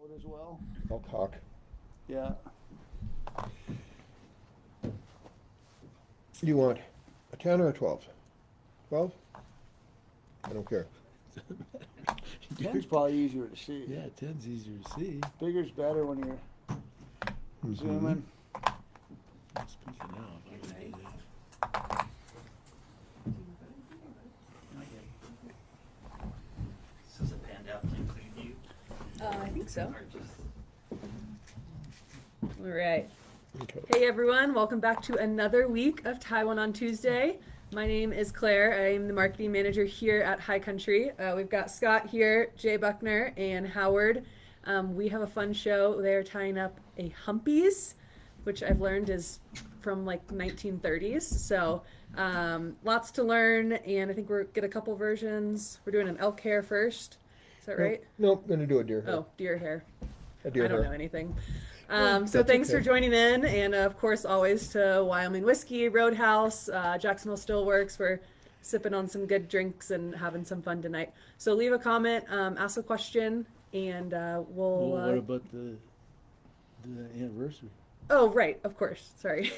it as well. Elk hawk. Yeah. You want a 10 or a 12? 12? I don't care. 10's probably easier to see. Yeah, 10's easier to see. Bigger's better when you're zooming. Speaking of, I'm gonna do that. This is a panned out to include you. I think so. Or just All right. Okay. Hey everyone, welcome back to another week of Taiwan on Tuesday. My name is Claire. I am the marketing manager here at High Country. We've got Scott here, Jay Buchner, and Howard. We have a fun show. They're tying up a Humpies, which I've learned is from like 1930s. So lots to learn, and I think we're get a couple versions. We're doing an elk hair first. Is that right? Nope, going to do a deer hair. Oh, deer hair. A deer I don't hair. know anything. Well, So that's thanks okay. for joining in, and of course always to Wyoming Whiskey, Roadhouse, Jacksonville Steelworks. We're sipping on some good drinks and having some fun tonight. So leave a comment, ask a question, and we'll... Well, what about the anniversary? Oh, right, of course. Sorry.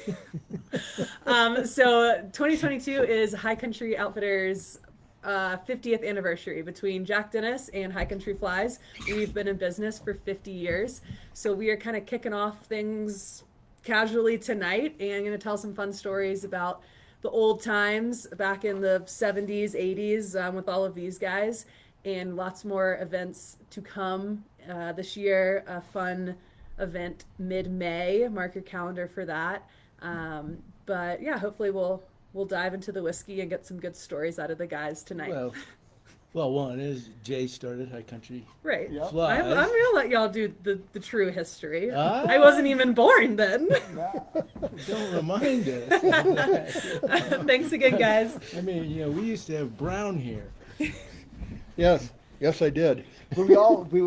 So 2022 is High Country Outfitters' 50th anniversary between Jack Dennis and High Country Flies. We've been in business for 50 years. So we are kind of kicking off things casually tonight and going to tell some fun stories about the old times back in the 70s, 80s with all of these guys, and lots more events to come this year. A fun event mid-May. Mark your calendar for that. But yeah, hopefully we'll dive into the whiskey and get some good stories out of the guys tonight. Well, one is Jay started High Country Right. Yep. Flies. I'm gonna let y'all do the true history. Ah. I wasn't even born then. Don't remind us. Thanks again, guys. I mean, we used to have brown hair. Yes, I did. But we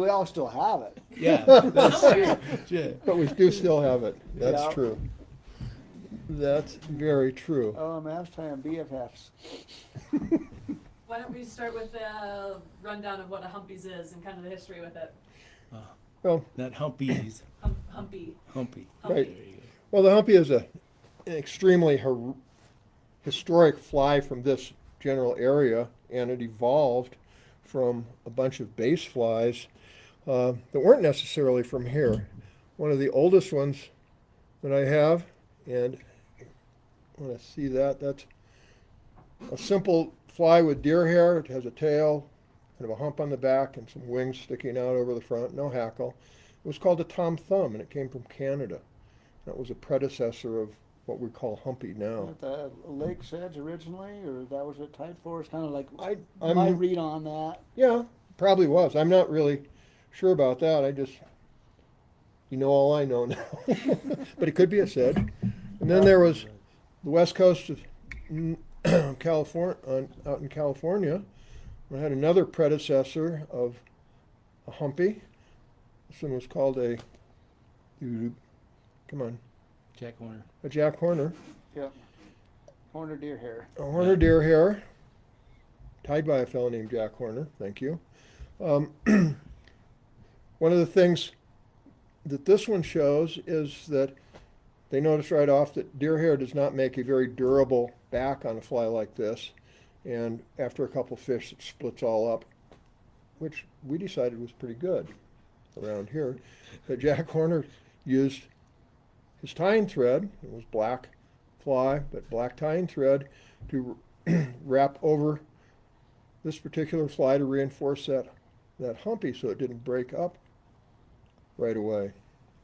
all still have it. Yeah, that's true. Jay. But we do still have it. That's Yeah. true. That's very true. Oh man, I was trying BFFs. Why don't we start with a rundown of what a Humpies is and kind of the history with it? Well, Not Humpies, Humpy. Humpy. Right. There you go. well, the Humpy is an extremely historic fly from this general area, and it evolved from a bunch of base flies that weren't necessarily from here. One of the oldest ones that I have, and I want to see that. That's a simple fly with deer hair. It has a tail, kind of a hump on the back, and some wings sticking out over the front. No hackle. It was called a Tom Thumb, and it came from Canada. That was a predecessor of what we call Humpy now. The lake sedge originally, or that was what tied for? It's kind of like I'm- my read on that. Yeah, probably was. I'm not really sure about that. All I know now. But it could be a sedge. And then there was the west coast of California, out in California. We had another predecessor of a Humpy. This one was called a Jack Horner. Jack Horner. Yep. Horner deer hair. A Horner deer hair, tied by a fellow named Jack Horner. Thank you. One of the things that this one shows is that they notice right off that deer hair does not make a very durable back on a fly like this. And after a couple fish, it splits all up, which we decided was pretty good around here. But Jack Horner used his tying thread. It was black fly, but black tying thread to wrap over this particular fly to reinforce that Humpy so it didn't break up right away.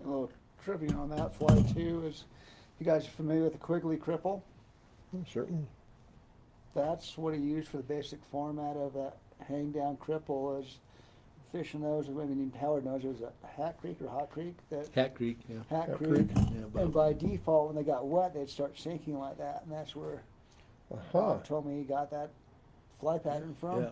A little trivia on that fly too is, you guys are familiar with the Quigley cripple? Certainly. That's what he used for the basic format of that hang down cripple. Is fishing those. I mean, Howard knows it was a Hat Creek or Hot Creek. Hat Creek, yeah. Hat Hat Creek. Yeah, And about by default, when they got wet, they'd start sinking like that, and that's where Aha. Bob told me he got that fly pattern from. yeah.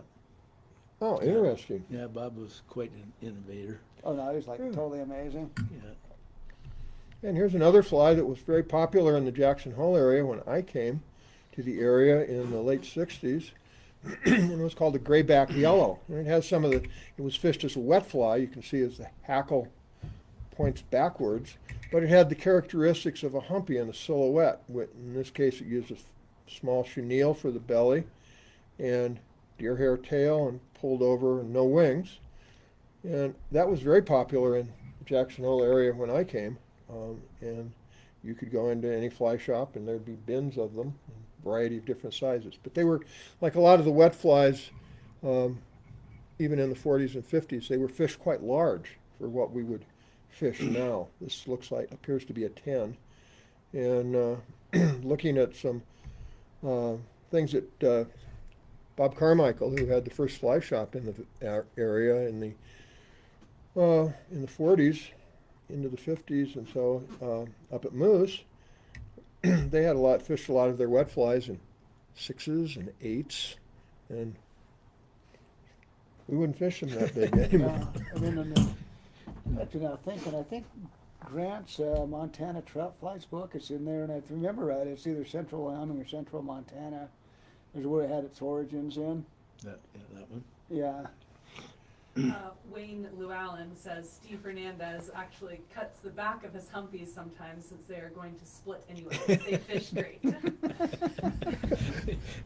Oh, interesting. Yeah, Bob was quite an innovator. Oh no, he was like Yeah. totally amazing. Yeah. And here's another fly that was very popular in the Jackson Hole area when I came to the area in the late 60s. And it was called the grayback yellow. And it has it was fished as a wet fly. You can see as the hackle points backwards, but it had the characteristics of a humpy and a silhouette. In this case, it used a small chenille for the belly and deer hair tail and pulled over and no wings. And that was very popular in Jackson Hole area when I came. And you could go into any fly shop and there'd be bins of them, a variety of different sizes. But they were, like a lot of the wet flies, even in the 40s and 50s, they were fished quite large for what we would fish now. This appears to be a 10. And looking at some things that Bob Carmichael, who had the first fly shop in the area in the 40s into the 50s, and so up at Moose, they had fished a lot of their wet flies in 6s and 8s, and we wouldn't fish them that big anymore. I mean, I think Grant's Montana Trout Flies book is in there, and if I remember right, it's either Central Wyoming or Central Montana is where it had its origins in. That one. Yeah. Wayne Llewellyn says Steve Hernandez actually cuts the back of his humpies sometimes since they are going to split anyway. They fish great.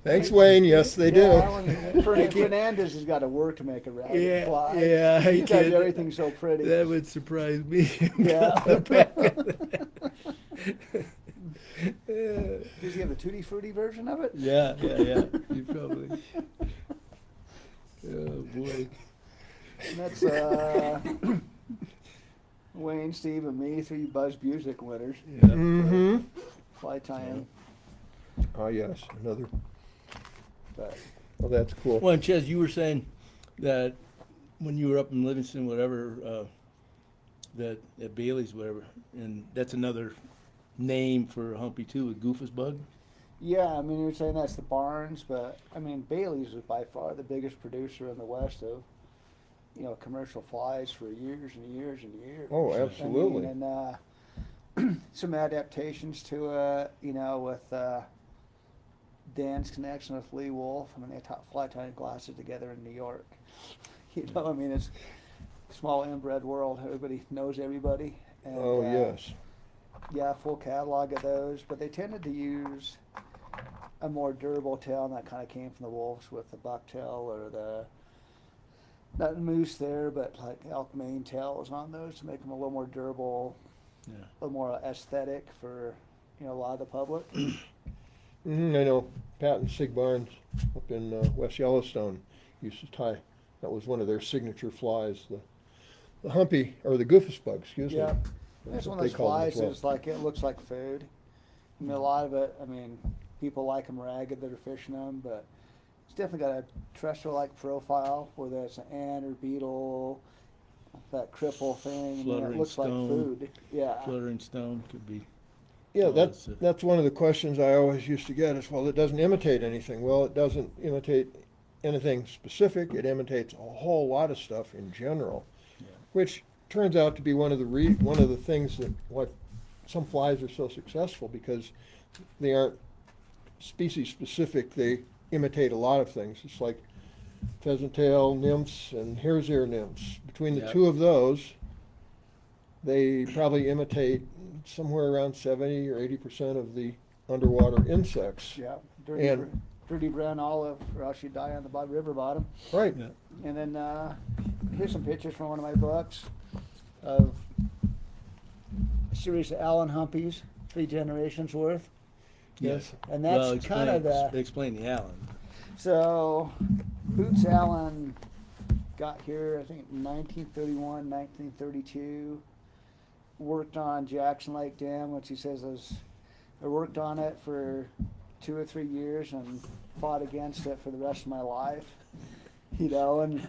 Thanks, Wayne. Yes, they do. Yeah, Fernandez has got to work to make a rabbit fly. Yeah, he does everything so pretty. That would surprise me. Yeah. Yeah. Does he have the Tutti Frutti version of it? Yeah. You probably. Oh boy. And that's Wayne, Steve, and me, 3 Buzz Busick winners. Yeah. Mm-hmm. Fly tying. Oh, yes, another. But Well, that's cool. Well, and Ches, you were saying that when you were up in Livingston, whatever, that at Bailey's, whatever, and that's another name for a humpy too, a goofus bug. yeah, I mean, you're saying that's the Barnes, but I mean, Bailey's is by far the biggest producer in the West of, commercial flies for years and years and years. Oh, absolutely. I mean, and some adaptations to it, with Dan's connection with Lee Wolf. I mean, they taught fly tying classes together in New York. I mean, it's a small inbred world. Everybody knows everybody. And, Oh, yes. Yeah, full catalog of those, but they tended to use a more durable tail, and that kind of came from the wolves with the bucktail or the, not moose there, but like elk mane tails on those to make them a little more durable, Yeah. a little more aesthetic for, a lot of the public. Mm-hmm, I know Pat and Sig Barnes up in West Yellowstone used to tie. That was one of their signature flies, the humpy, or the goofus bug, excuse Yeah. me. It's That's one what of they those call them flies as well. that's like, it looks like food. I mean, a lot of it, I mean, people like them ragged that are fishing them, but it's definitely got a terrestrial-like profile, whether it's an ant or beetle, that cripple thing, I mean, it Fluttering looks like stone. food. Yeah. Fluttering stone could be. Yeah, Well, that's one of the questions I always used to get is, well, it doesn't imitate anything. Well, it doesn't imitate anything specific. It imitates a whole lot of stuff in general, Yeah. which turns out to be one of the things that why some flies are so successful, because they aren't species specific. They imitate a lot of things. It's like pheasant tail nymphs and hare's ear nymphs. Between the Yep. two of those, they probably imitate somewhere around 70 or 80% of the underwater insects. Yeah. And- Dirty brown olive, or else you die on the river bottom. Right. Yeah. And then here's some pictures from one of my books of a series of Allen Humpies, 3 generations worth. Yes. And that's Well, kind of the. explain the Allen. So, Boots Allen got here, I think, in 1931, 1932. Worked on Jackson Lake Dam, which he says I worked on it for 2 or 3 years and fought against it for the rest of my life. And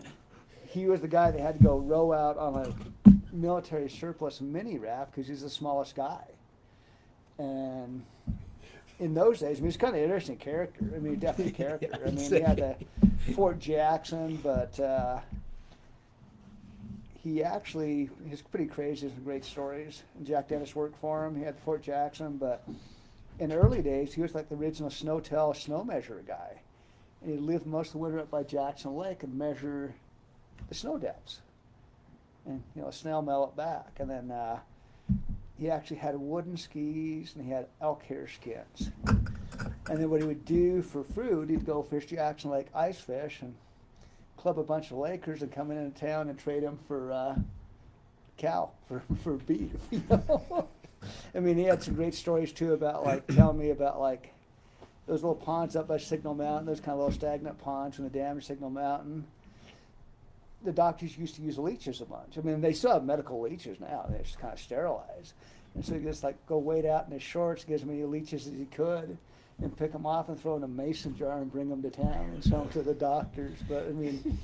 he was the guy that had to go row out on a military surplus mini raft because he's the smallest guy. And in those days, I mean, he's kind of an interesting character. I mean, definitely a character. Yeah, I mean, he had the Fort Jackson, but he's pretty crazy. Some great stories. And Jack Dennis worked for him. He had Fort Jackson, but in the early days, he was like the original snow measurer guy. And he lived most of the winter up by Jackson Lake and measure the snow depths. and snail mail it back. And then he actually had wooden skis and he had elk hair skins. And then what he would do for food, he'd go fish Jackson Lake ice fish and club a bunch of Lakers and come into town and trade them for cow, for beef. I mean, he had some great stories too about like telling me about like those little ponds up by Signal Mountain, those kind of little stagnant ponds from the dam to Signal Mountain. The doctors used to use leeches a bunch. I mean, they still have medical leeches now. They're just kind of sterilized. And so he just like go wade out in his shorts, get as many leeches as he could, and pick them off and throw in a mason jar and bring them to town and sell them to the doctors. But I mean,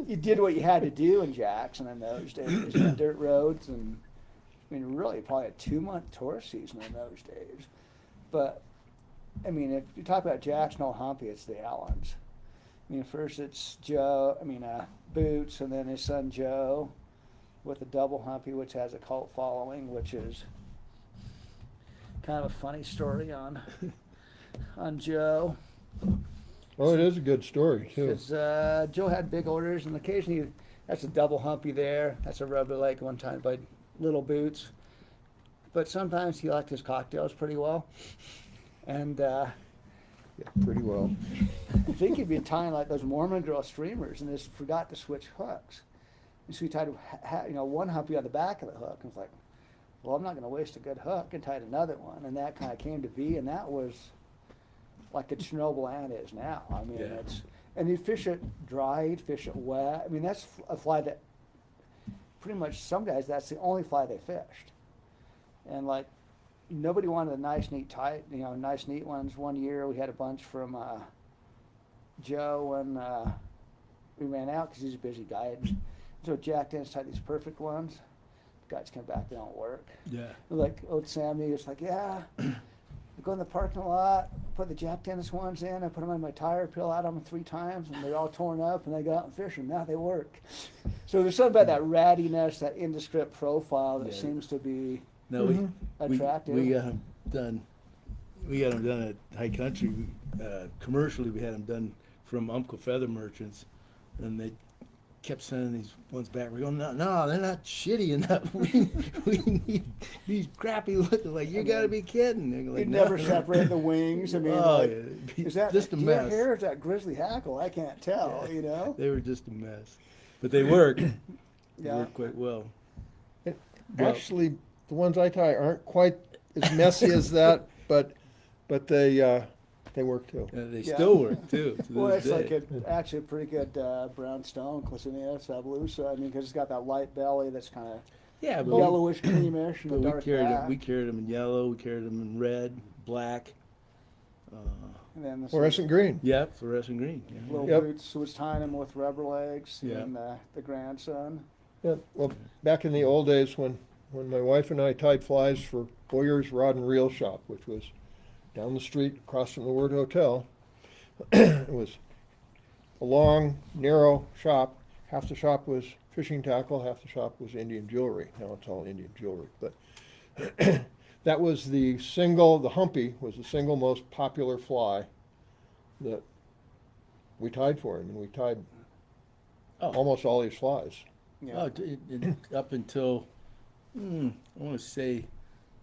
you did what you had to do in Jackson in those days. You had dirt roads, and I mean, really probably a 2-month tourist season in those days. But I mean, if you talk about Jackson or Humpy, it's the Allens. I mean, first it's Boots, and then his son Joe with the double Humpy, which has a cult following, which is kind of a funny story on Joe. Oh, it is a good story too. Because Joe had big orders, and occasionally that's a double Humpy there. That's a rubber leg one time by Little Boots. But sometimes he liked his cocktails pretty well. And Yeah, pretty well. I think he'd be tying like those Mormon girl streamers and just forgot to switch hooks. And so he tied one Humpy on the back of the hook and was like, well, I'm not going to waste a good hook, and tied another one. And that kind of came to be, and that was like a Chernobyl ant is now. I mean, Yeah. and he'd fish it dry, he'd fish it wet. I mean, that's a fly that pretty much some guys, that's the only fly they fished. And like, nobody wanted a nice, neat, nice, neat ones. One year we had a bunch from Joe, and we ran out because he's a busy guy. So Jack Dennis tied these perfect ones. Guys come back, they don't work. Yeah. Like old Sammy was like, yeah, I go in the parking lot, put the Jack Dennis ones in, I put them on my tire, peel out them 3 times, and they're all torn up, and they go out and fish, and now they work. So there's something about that rattiness, that indescript profile that Yeah. seems to be No, attractive. we got them done. We got them done at High Country. Commercially, we had them done from Umpqua Feather Merchants, and they kept sending these ones back. We're going, no, they're not shitty enough. We need these crappy looking. Like, you got to be kidding. They're like, You'd no. never separate the wings. I mean, Oh, like, yeah. It'd be is that just a deer mess? hair or is that grizzly hackle? I can't tell, Yeah. They were just a mess, but they work. They Yeah. work quite well. It- Well- Actually, the ones I tie aren't quite as messy as that, but they work too. They Yeah. still work too. To Well, this it's day. like actually a pretty good brown stone, Clicinia sabulosa. I mean, because it's got that light belly that's kind of yeah, but yellowish, creamish, and But a we dark carried back. them. We carried them in yellow. We carried them in red, black. And then the Fluorescent green. Yeah, fluorescent green. Yeah. little Yep. Boots was tying them with rubber legs, Yeah. and the grandson. Yeah. Well, back in the old days when my wife and I tied flies for Boyer's Rod and Reel Shop, which was down the street across from the Word Hotel, it was a long, narrow shop. Half the shop was fishing tackle, half the shop was Indian jewelry. Now it's all Indian jewelry. But that was the Humpy was the single most popular fly that we tied for him. And we tied almost all these flies. Yeah. Oh, up until I want to say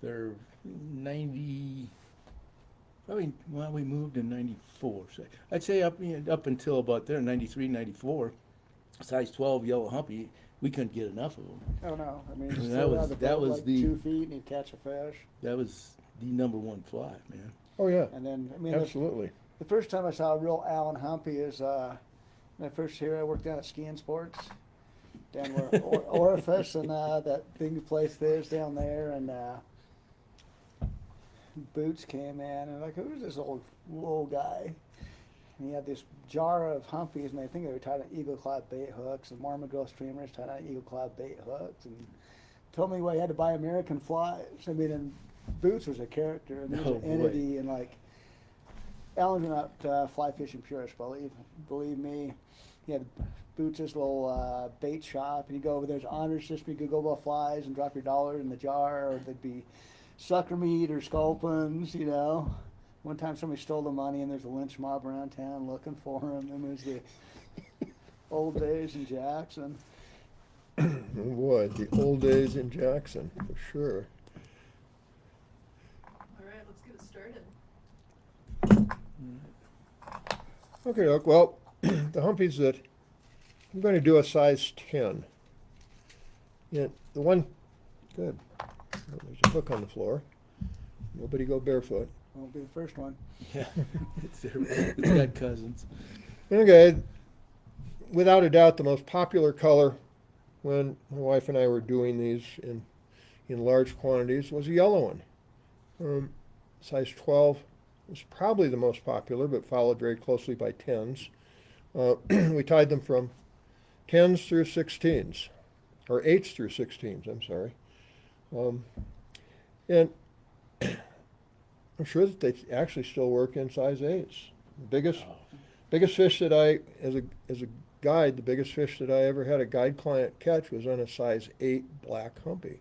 they're 90. Probably well, we moved in 94. So I'd say up until about there, 93, 94. Size 12 yellow Humpy, we couldn't get enough of them. Oh no! I mean, And just that throw it was- out of the that boat was like the- 2 feet, and you catch a fish. That was the #1 fly, man. Oh yeah, And then, I mean, absolutely. the first time I saw a real Allen Humpy is my first year I worked down at Skiing Sports, down where Orifice and that big place there's down there, and Boots came in and like, who's this old guy? And he had this jar of Humpies, and I think they were tied on eagle claw bait hooks, and Mormon girl streamers tied on eagle claw bait hooks, and told me why he had to buy American flies. I mean, and Boots was a character, and he was Oh, an boy. entity, and like, Alan's not fly fishing purist, believe me. He had Boots' little bait shop, and you go over there's honor system. You could go buy flies and drop your dollar in the jar, or there'd be sucker meat or sculpins, One time somebody stole the money, and there's a lynch mob around town looking for him. And it was the old days in Jackson. Oh boy, the old days in Jackson, for sure. All right, let's get it started. Okay, look, well, the humpies that I'm going to do a size 10. Yeah, the one, good. Oh, there's a hook on the floor. Nobody go barefoot. Won't be the first one. Yeah, it's got cousins. Okay, without a doubt, the most popular color when my wife and I were doing these in large quantities was a yellow one. Size 12 was probably the most popular, but followed very closely by 10s. We tied them from 10s through 16s, or 8s through 16s, I'm sorry. And I'm sure that they actually still work in size 8s. The biggest fish that I, as a guide, the biggest fish that I ever had a guide client catch was on a size 8 black humpy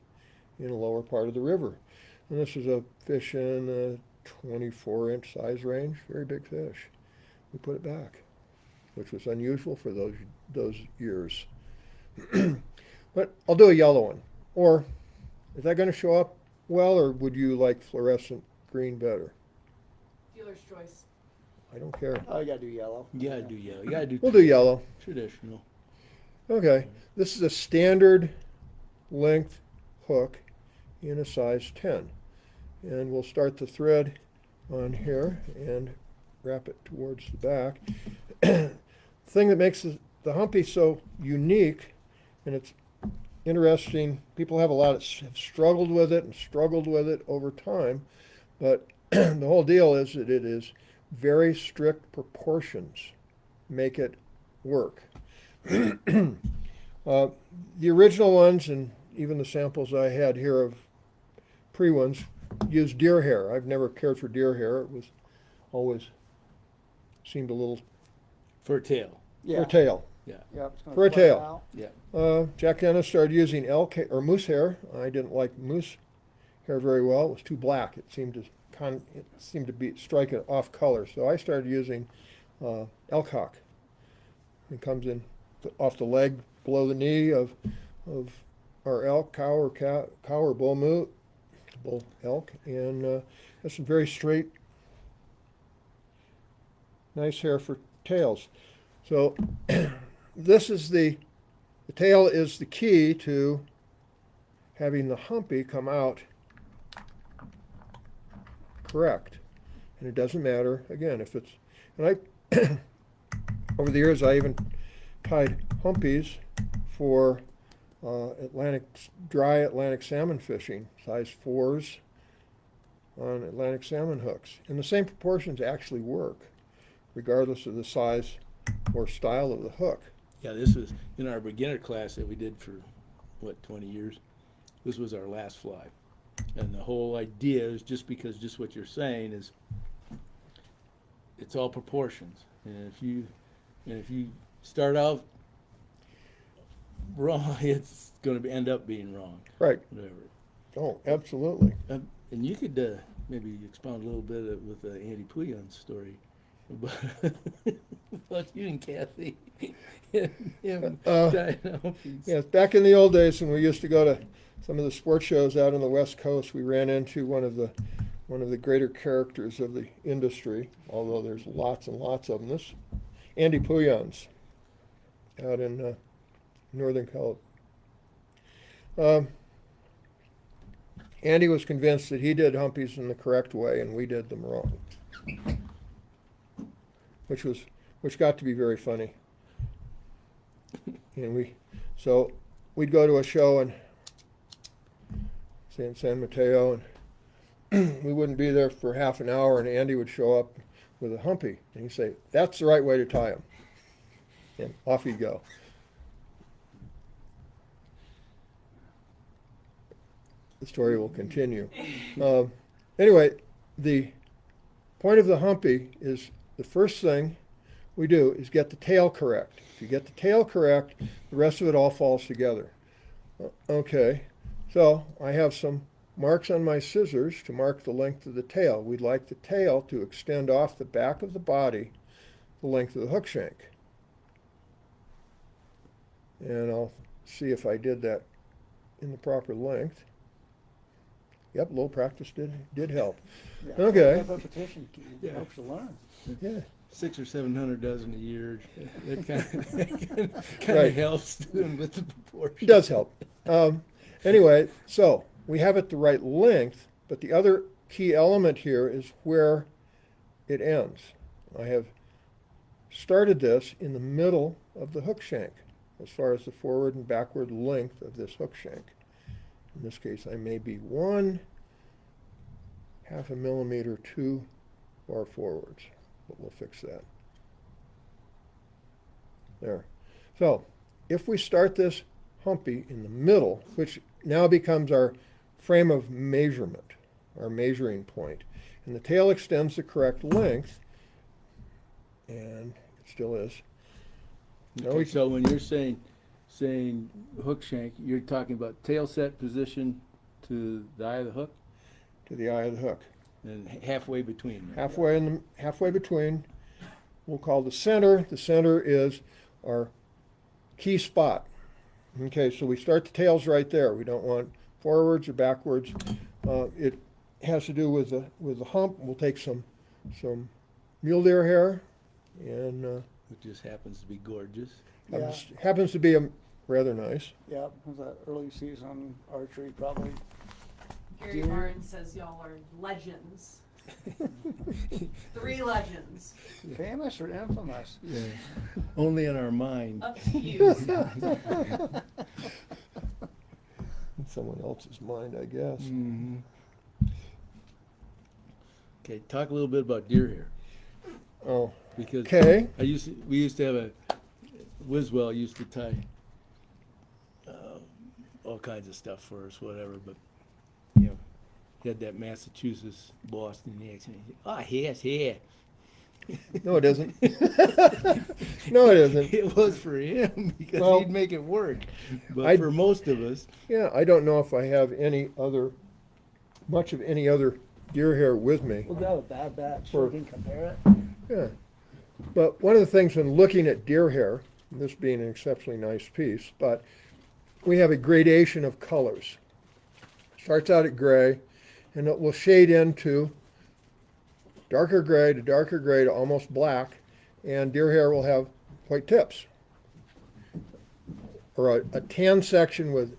in the lower part of the river. And this was a fish in the 24-inch size range, very big fish. We put it back, which was unusual for those years. But I'll do a yellow one. Or is that going to show up well, or would you like fluorescent green better? Dealer's choice. I don't care. Oh, you gotta do yellow. You gotta do yellow. You gotta do. We'll do yellow. Traditional. Okay. This is a standard length hook in a size 10. And we'll start the thread on here and wrap it towards the back. The thing that makes the humpy so unique, and it's interesting, people have have struggled with it over time, but the whole deal is that it is very strict proportions make it work. The original ones, and even the samples I had here of pre-ones, use deer hair. I've never cared for deer hair. It was always seemed a little For a tail. Yeah. for a tail. Yep, it's gonna For a flat tail. out. Yeah. Jack Dennis started using elk or moose hair. I didn't like moose hair very well. It was too black. It seemed to be strike it off color. So I started using elk hawk. It comes in off the leg below the knee of our elk, cow or bull elk, and has some very straight, nice hair for tails. So this is the tail is the key to having the humpy come out correct. And it doesn't matter, again, if it's, and I, over the years, I even tied humpies for dry Atlantic salmon fishing, size 4s on Atlantic salmon hooks. And the same proportions actually work, regardless of the size or style of the hook. Yeah, this was in our beginner class that we did for, 20 years. This was our last fly. And the whole idea is just what you're saying is it's all proportions. And if you start out wrong, it's going to end up being wrong. Right. Whatever. Oh, absolutely. And you could maybe expound a little bit with Andy Pouillon's story about you and Kathy. Him trying to help you. Yes, back in the old days when we used to go to some of the sports shows out on the West Coast, we ran into one of the greater characters of the industry, although there's lots and lots of them. This Andy Pouillon's out in Northern California. Andy was convinced that he did humpies in the correct way and we did them wrong, which got to be very funny. And we'd go to a show in San Mateo, and we wouldn't be there for half an hour, and Andy would show up with a humpy, and he'd say, "That's the right way to tie him," and off he'd go. The story will continue. Anyway, the point of the humpy is the first thing we do is get the tail correct. If you get the tail correct, the rest of it all falls together. Okay, so I have some marks on my scissors to mark the length of the tail. We'd like the tail to extend off the back of the body the length of the hook shank. And I'll see if I did that in the proper length. Yep, a little practice did help. Yeah, Okay. repetition Yeah. helps you learn. Yeah. 600 or 700 dozen a year. That kind of Right. helps doing with the proportion. It does help. Anyway, so we have it the right length, but the other key element here is where it ends. I have started this in the middle of the hook shank as far as the forward and backward length of this hook shank. In this case, I may be 1/2 millimeter too far forwards, but we'll fix that. There. So if we start this humpy in the middle, which now becomes our frame of measurement, our measuring point, and the tail extends the correct length, and it still is. Now Okay, we- so when you're saying hook shank, you're talking about tail set position to the eye of the hook to the eye of the hook. and halfway between. there. Halfway between, we'll call the center. The center is our key spot. Okay, so we start the tails right there. We don't want forwards or backwards. It has to do with the hump. We'll take some mule deer hair, and Which just happens to be gorgeous. Yeah. happens to be rather nice. Yep, it was that early season archery probably. Gary Dear. Barnes says y'all are legends. 3 legends. Famous or infamous? Yeah. Only in our mind. Up to you. In someone else's mind, I guess. Mhm. Okay, talk a little bit about deer hair Oh, because okay. we used to have a Wiswell used to tie all kinds of stuff for us, whatever. But you know, he had that Massachusetts Boston accent. Oh, yes, here. No, it isn't. No, it isn't. It was for him because Well, he'd make it work. But I- for most of us, Yeah, I don't know if I have much of any other deer hair with me. We'll have a bad batch so For- we can compare it. Yeah. But one of the things when looking at deer hair, this being an exceptionally nice piece, but we have a gradation of colors. Starts out at gray, and it will shade into darker gray to almost black, and deer hair will have white tips. Or a tan section with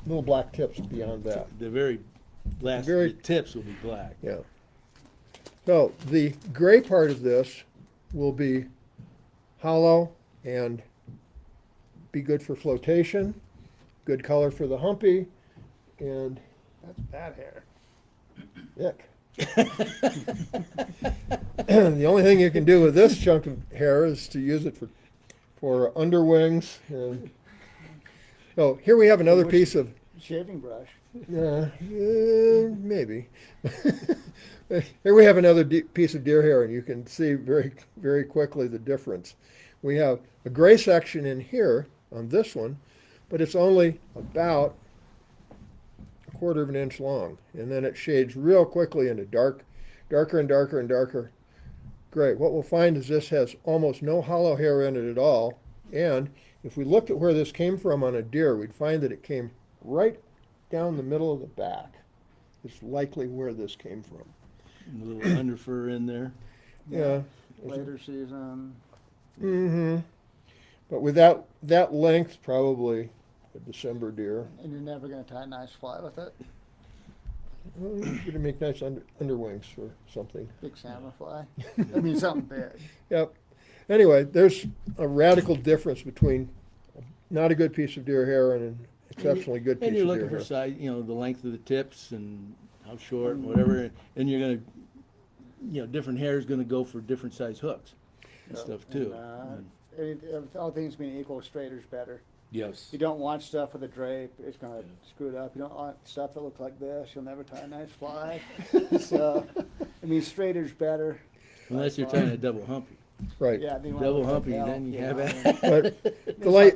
little black tips beyond that. the very last Very- the tips will be black. Yeah. So the gray part of this will be hollow and be good for flotation, good color for the humpy, and That's bad hair. ick. The only thing you can do with this chunk of hair is to use it for underwings. And so here we have another piece of Shaving brush. maybe. Here we have another piece of deer hair, and you can see very, very quickly the difference. We have a gray section in here on this one, but it's only about 1/4 of an inch long, and then it shades real quickly into darker and darker and darker gray. What we'll find is this has almost no hollow hair in it at all, and if we looked at where this came from on a deer, we'd find that it came right down the middle of the back. It's likely where this came from. And a little under fur in there. Yeah. Later season. Mm-hmm. But with that length, probably a December deer. And you're never going to tie a nice fly with it. Well, you're gonna make nice underwings or something. Big salmon fly. I mean, something big. Yep. Anyway, there's a radical difference between not a good piece of deer hair and an exceptionally good piece And you're of looking deer for hair. size, you know, the length of the tips and how short and whatever. And you're gonna, you know, different hair is gonna go for different size hooks and stuff too. And- All things being equal, straighter's better. yes. You don't want stuff with a drape, it's going to screw it up. You don't want stuff that looks like this, you'll never tie a nice fly. So, I mean, straighter's better. Unless you're tying a double humpy. Right. Yeah, I mean, when I Double look humpy, like then you have know, it. But the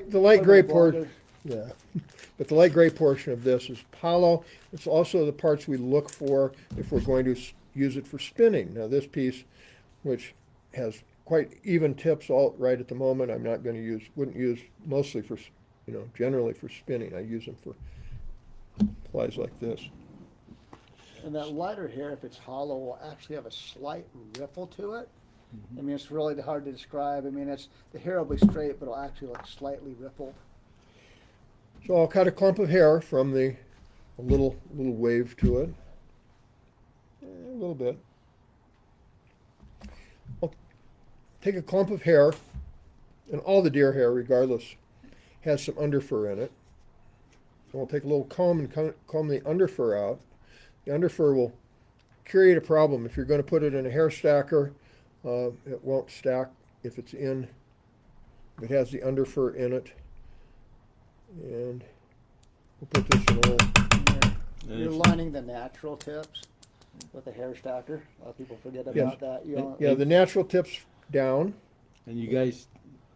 it's light gray little part. blonder. Yeah, but the light gray portion of this is hollow. It's also the parts we look for if we're going to use it for spinning. Now this piece, which has quite even tips all right at the moment, I'm not going to wouldn't use mostly for you know, generally for spinning. I use them for flies like this. And that lighter hair, if it's hollow, will actually have a slight ripple to it. Mm-hmm. I mean, it's really hard to describe. I mean, it's the hair will be straight, but it'll actually look slightly rippled. So I'll cut a clump of hair from a little wave to it. A little bit. I'll take a clump of hair, and all the deer hair, regardless, has some underfur in it. So I'll take a little comb and comb the underfur out. The underfur will create a problem. If you're going to put it in a hair stacker, it won't stack if it has the underfur in it. And we'll put this in a little. You're lining the natural tips with a hair stacker. A lot of people forget about Yes. that. You know, Yeah, the natural tips down. And you guys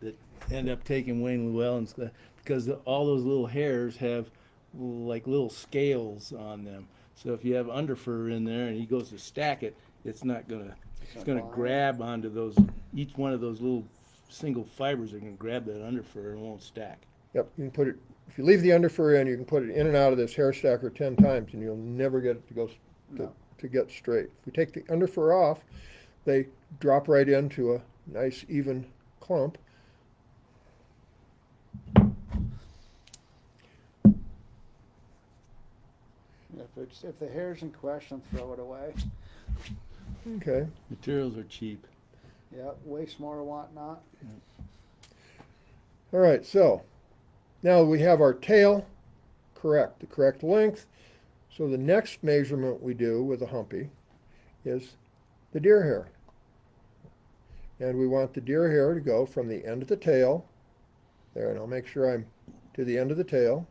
that end up taking Wayne Llewellyn's, because all those little hairs have like little scales on them. So if you have underfur in there and he goes to stack it, it's gonna grab onto those, each one of those little single fibers are gonna grab that underfur and won't stack. Yep, you can put it, if you leave the underfur in, you can put it in and out of this hair stacker 10 times and you'll never get it to go No. to get straight. If we take the underfur off, they drop right into a nice even clump. if the hair's in question, throw it away. Okay. Materials are cheap. Yeah, waste more or whatnot. All right, so now we have our tail correct, the correct length. So the next measurement we do with a humpy is the deer hair. And we want the deer hair to go from the end of the tail, there, and I'll make sure I'm to the end of the tail.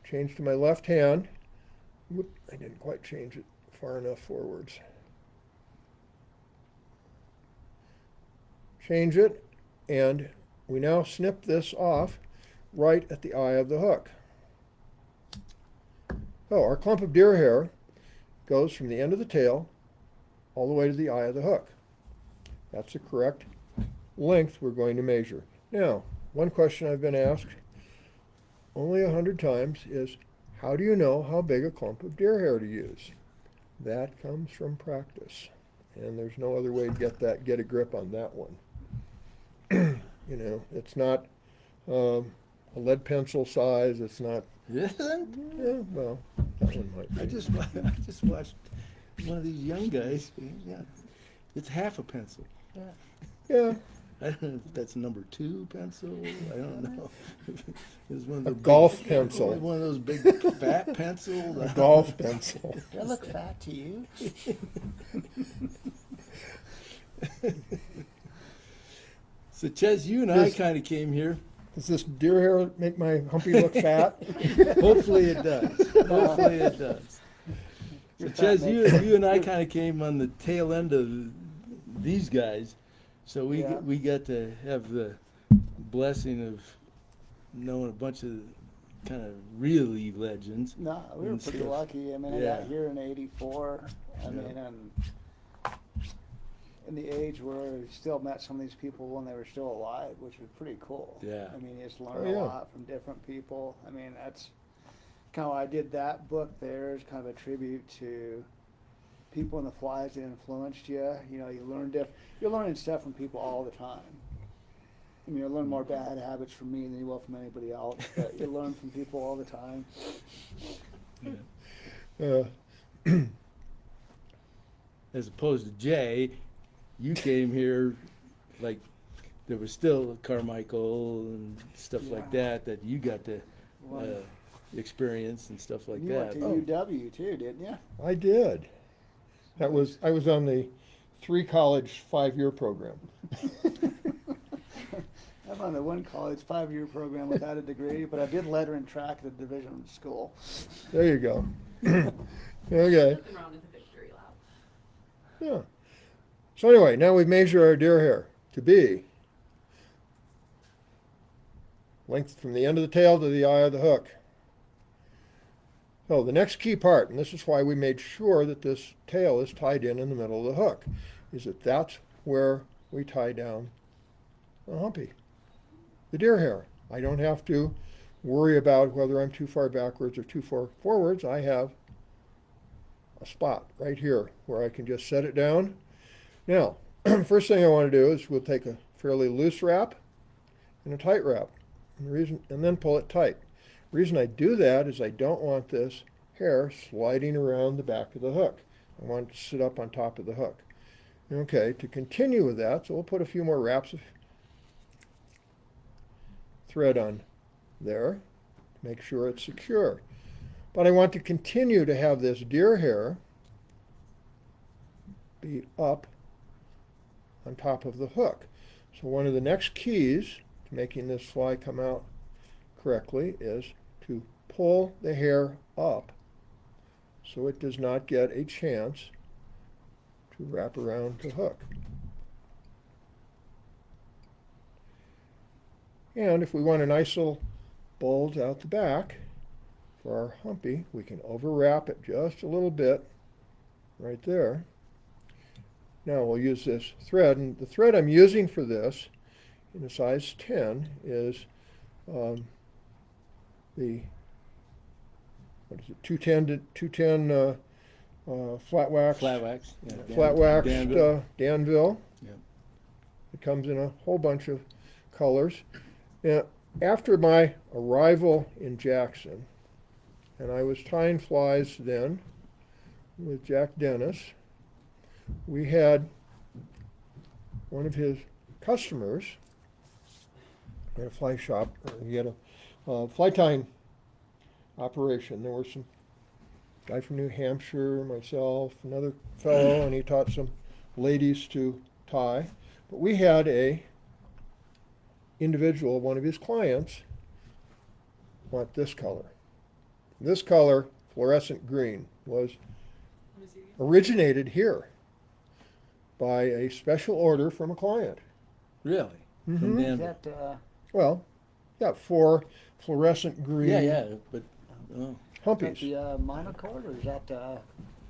Change to my left hand. Whoop, I didn't quite change it far enough forwards. Change it, and we now snip this off right at the eye of the hook. So our clump of deer hair goes from the end of the tail all the way to the eye of the hook. That's the correct length we're going to measure. Now, one question I've been asked only 100 times is, how do you know how big a clump of deer hair to use? That comes from practice. And there's no other way to get a grip on that one. You know, it's not a lead pencil size. It's not. Yeah, Yeah, well, that one might be. I just watched one of these young guys. Yeah, it's half a pencil. Yeah, I don't know if that's number 2 pencil. I don't know. It's one of a the golf big, pencil. One of those big fat pencils. A golf pencil. Does that look fat to you? So Ches, you and I This- kind of came here. Does this deer hair make my humpy look fat? Hopefully it does. Hopefully it does. So Your fat Ches, makes- you and I kind of came on the tail end of these guys, so Yeah. we got to have the blessing of knowing a bunch of kind of really legends. No, we were and pretty stuff. lucky. I mean, I Yeah. got here in '84. I Yeah. mean, and in the age where I still met some of these people when they were still alive, which was pretty cool. Yeah. I mean, you just learn Oh, yeah. a lot from different people. I mean, that's kind of why I did that book there, is kind of a tribute to people in the flies that influenced you. You know, you're learning stuff from people all the time. I mean, you learn more bad habits from me than you will from anybody else, but you learn from people all the time. As opposed to Jay, you came here like there was still Carmichael and stuff like Yeah. that you got to Well, experience and stuff like you that. went to UW too, didn't you? I did. I was on the 3 college 5-year program. I'm on the one college 5-year program without a degree, but I did letter and track at a division school. There you go. Okay. Nothing wrong with the victory lap. Yeah. So anyway, now we measure our deer hair to be length from the end of the tail to the eye of the hook. So the next key part, and this is why we made sure that this tail is tied in the middle of the hook, is that that's where we tie down the humpy, the deer hair. I don't have to worry about whether I'm too far backwards or too far forwards. I have a spot right here where I can just set it down. Now, first thing I want to do is we'll take a fairly loose wrap and a tight wrap, and then pull it tight. The reason I do that is I don't want this hair sliding around the back of the hook. I want it to sit up on top of the hook. Okay, to continue with that, so we'll put a few more wraps of thread on there, make sure it's secure. But I want to continue to have this deer hair be up on top of the hook. So one of the next keys to making this fly come out correctly is to pull the hair up so it does not get a chance to wrap around the hook. And if we want a nice little bulge out the back for our humpy, we can overwrap it just a little bit right there. Now we'll use this thread, and the thread I'm using for this in a size 10 is the, what is it, 210 flat wax. Flat wax. Yeah, Flat waxed Danville. Danville. Yep. It comes in a whole bunch of colors. Now, after my arrival in Jackson, and I was tying flies then with Jack Dennis, we had one of his customers at a fly shop. He had a fly tying operation. There were some guy from New Hampshire, myself, another fellow, and he taught some ladies to tie. But we had a individual, one of his clients, want this color. This color, fluorescent green, was originated here by a special order from a client. Really? Mhm. From Is Danville. that, Well, yeah, 4 fluorescent green Yeah, but that humpies. the monochord, or is that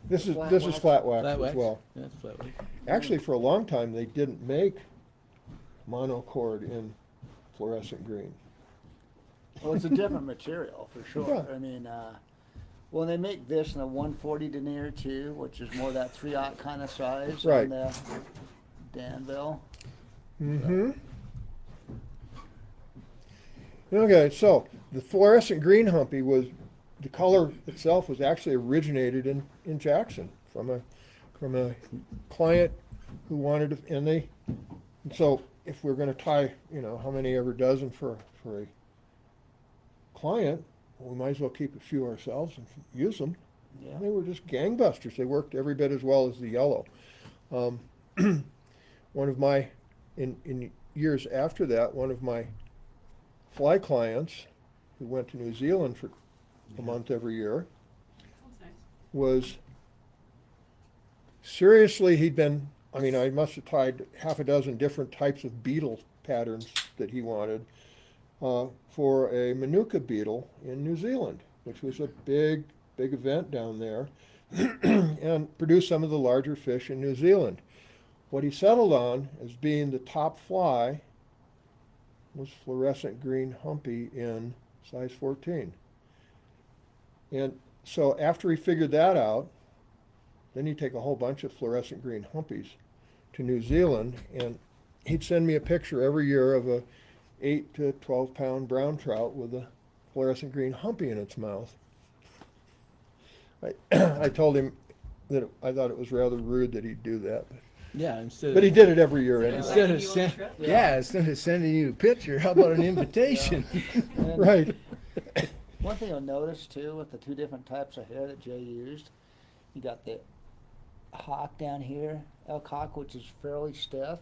This is flat this is wax? flat wax flat as wax. well. Yeah, it's flat wax. Actually, for a long time, they didn't make monochord in fluorescent green. Well, it's a different material for sure. Yeah. I mean, well, they make this in a 140 denier too, which is more that 3/0 kind of size Right. on the Danville. Mm-hmm. Okay, so the fluorescent green humpy was, the color itself was actually originated in Jackson from a client who wanted to, and so if we're going to tie, how many ever dozen for a client, we might as well keep a few ourselves and use them. Yeah. They were just gangbusters. They worked every bit as well as the yellow. One of my, in years after that, one of my fly clients who went to New Zealand for a month every year Sounds nice. was seriously, I must have tied half a dozen different types of beetle patterns that he wanted for a Manuka beetle in New Zealand, which was a big event down there, and produced some of the larger fish in New Zealand. What he settled on as being the top fly was fluorescent green humpy in size 14. And so after he figured that out, then he'd take a whole bunch of fluorescent green humpies to New Zealand, and he'd send me a picture every year of a 8 to 12 pound brown trout with a fluorescent green humpy in its mouth. I told him that I thought it was rather rude that he'd do that, Yeah, instead but he of, did it every year Instead anyway. instead of Inviting you on a send, trip? yeah, instead of sending you a picture, how about an invitation? And Right. one thing you'll notice too with the two different types of hair that Jay used, you got the hawk down here, elk hawk, which is fairly stiff,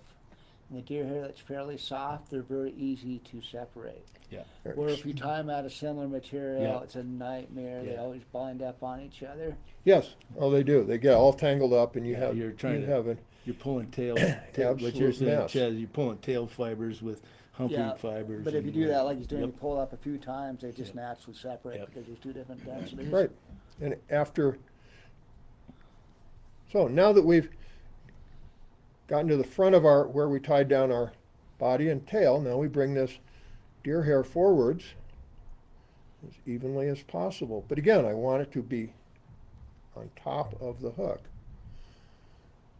and the deer hair that's fairly soft. They're very easy to separate. Yeah. Where if you tie them out of similar material, Yeah. it's a nightmare. They Yeah. always bind up on each other. Yes, oh, they do. They get all tangled up, and you Yeah, have you're trying you to- have an You're pulling what Absolute you're saying, mess. Chaz, you're pulling tail fibers with humpy Yeah, fibers. But if you and, do that like he's doing, yep. you pull it up a few times, they just Yep. naturally separate Yep. because there's two different densities. right. And after, so now that we've gotten to the front of where we tied down our body and tail, now we bring this deer hair forwards as evenly as possible. But again, I want it to be on top of the hook.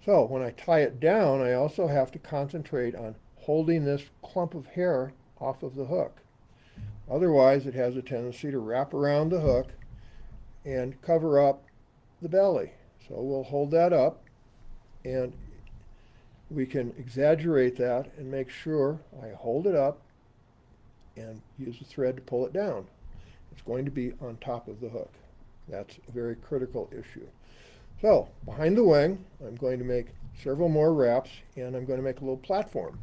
So when I tie it down, I also have to concentrate on holding this clump of hair off of the hook. Otherwise, it has a tendency to wrap around the hook and cover up the belly. So we'll hold that up, and we can exaggerate that and make sure I hold it up and use the thread to pull it down. It's going to be on top of the hook. That's a very critical issue. So behind the wing, I'm going to make several more wraps, and I'm going to make a little platform.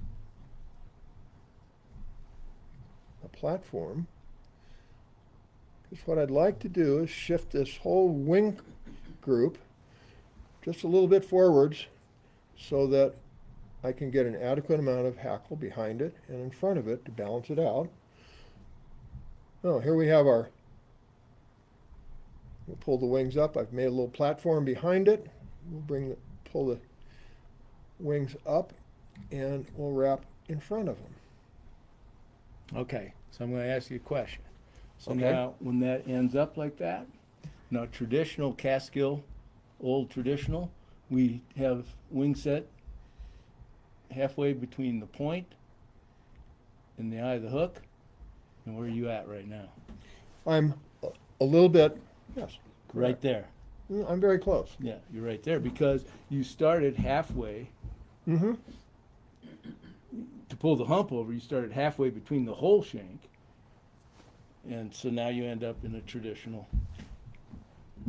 A platform, because what I'd like to do is shift this whole wing group just a little bit forwards so that I can get an adequate amount of hackle behind it and in front of it to balance it out. Oh, here we have our, we'll pull the wings up. I've made a little platform behind it. We'll pull the wings up, and we'll wrap in front of them. Okay, so I'm going to ask you a question. So Okay. now, when that ends up like that, now traditional Catskill, old traditional, we have wing set halfway between the point and the eye of the hook. And where are you at right now? I'm a little bit, yes, Right there. I'm very close. Yeah, you're right there because you started halfway. Mm-hmm. To pull the hump over, you started halfway between the whole shank. And so now you end up in a traditional.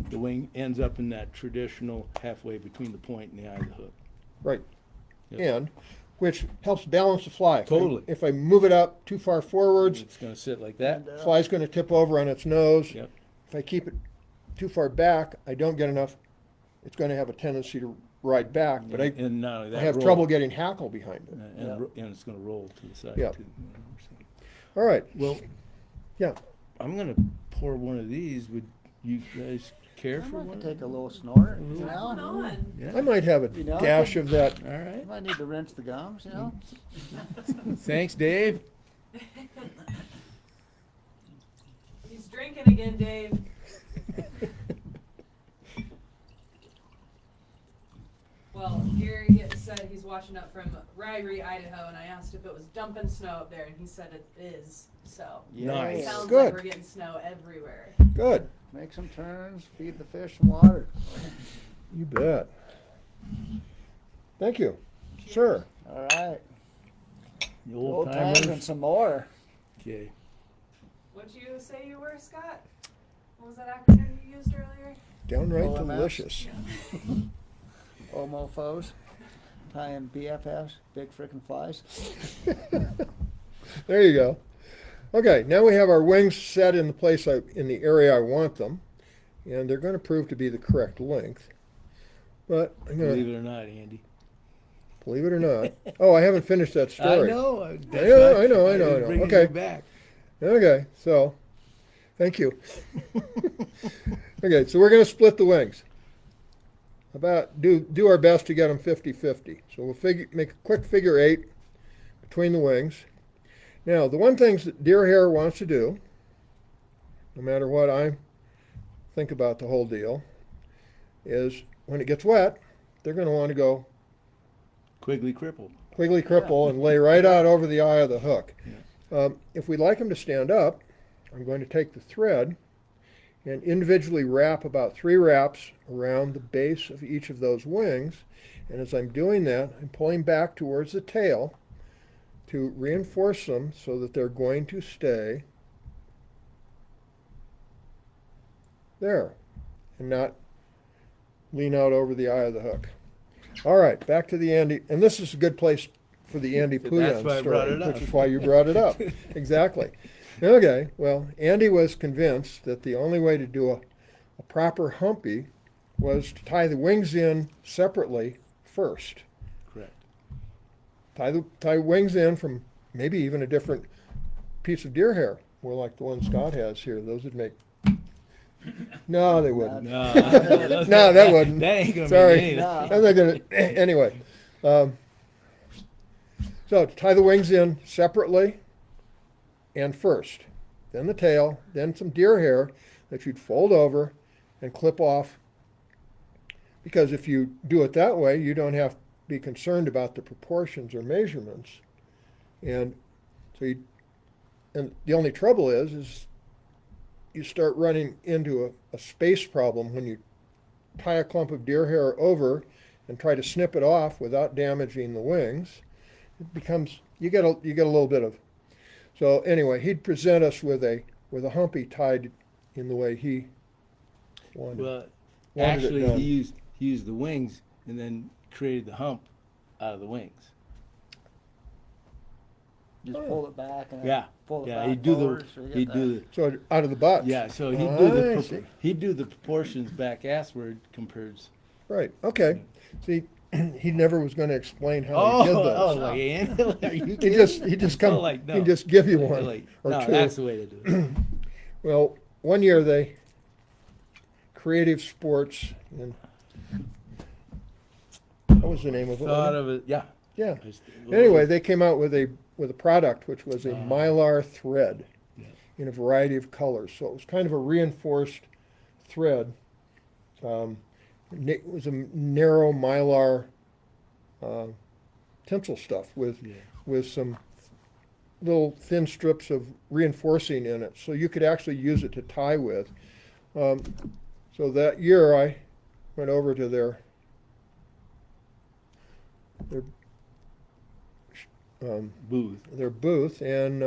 The wing ends up in that traditional halfway between the point and the eye of the hook. Right. Yep. And which helps balance the fly. Totally. If I move it up too far forwards, It's going to sit like that. fly's going to tip over on its nose. Yep. If I keep it too far back, I don't get enough. It's going to have a tendency to ride back, but And not only I that, have roll. trouble getting hackle behind it. And it's going to roll to the side Yeah. too. All right. Well, Yeah. I'm going to pour one of these. Would you guys care for I one? might take a little snort, you What's going know? on? Yeah. I might have a You know, dash of that. All right. Might need to rinse the gums, you know? Thanks, Dave. He's drinking again, Dave. Well, Gary said he's watching up from Ryrie, Idaho, and I asked if it was dumping snow up there, and he said it is. So Nice. it sounds Good. like we're getting snow everywhere. Good. Make some turns, feed the fish some water. You bet. Thank you, sir. All right. The Old old times and timers. some more. Okay. What'd you say you were, Scott? What was that acronym you used earlier? Downright OMFs. delicious. Omofos. Tying BFFs, big frickin' flies. There you go. Okay, now we have our wings set in the place in the area I want them, and they're going to prove to be the correct length. But I'm going Believe to it or not, Andy. believe it or not. Oh, I haven't finished that story. I know. I know. Okay. Back. Okay, so thank you. Okay, so we're going to split the wings. Do our best to get them 50-50. So we'll make a quick figure 8 between the wings. Now, the one thing that deer hair wants to do, no matter what I think about the whole deal, is when it gets wet, they're going to want to go Quigley crippled. quigley cripple and lay right out over the eye of the hook. If we'd like them to stand up, I'm going to take the thread and individually wrap about 3 wraps around the base of each of those wings. And as I'm doing that, I'm pulling back towards the tail to reinforce them so that they're going to stay there and not lean out over the eye of the hook. All right, back to the Andy, and this is a good place for the Andy That's Pouillon why I brought story, it up. which is why you brought it up. Exactly. Okay, well, Andy was convinced that the only way to do a proper humpy was to tie the wings in separately first. Correct. Tie wings in from maybe even a different piece of deer hair, more like the one Scott has here. Those would make. No, they wouldn't. No, No, that wouldn't. That ain't gonna Sorry. be anything. No. I'm not gonna. Anyway, so tie the wings in separately, end first, then the tail, then some deer hair that you'd fold over and clip off. Because if you do it that way, you don't have to be concerned about the proportions or measurements. And so and the only trouble is you start running into a space problem when you tie a clump of deer hair over and try to snip it off without damaging the wings. It becomes, you get a little bit of. So anyway, he'd present us with a humpy tied in the way he wanted. Well, wanted it actually, done. he used the wings and then created the hump out of the wings. Just pull it back and Yeah, pull it yeah. back He'd do forward, so you the get he'd that. do the So out of the butt. yeah. So I see. he'd do the proportions back assward compared. Right. Okay. See, he never was going to explain how he did those. Oh, like Andy, are you he kidding? just come. Oh, like, no. He'd just give you one Like, or no, two. that's the way to do it. Well, one year they creative sports and what was the name of it? Thought of it, yeah. Yeah. I just- Anyway, they came out with a product which was a Oh. mylar thread Yeah. in a variety of colors. So it was kind of a reinforced thread. It was a narrow mylar tinsel stuff Yeah. with some little thin strips of reinforcing in it, so you could actually use it to tie with. So that year I went over to their Booth. their booth and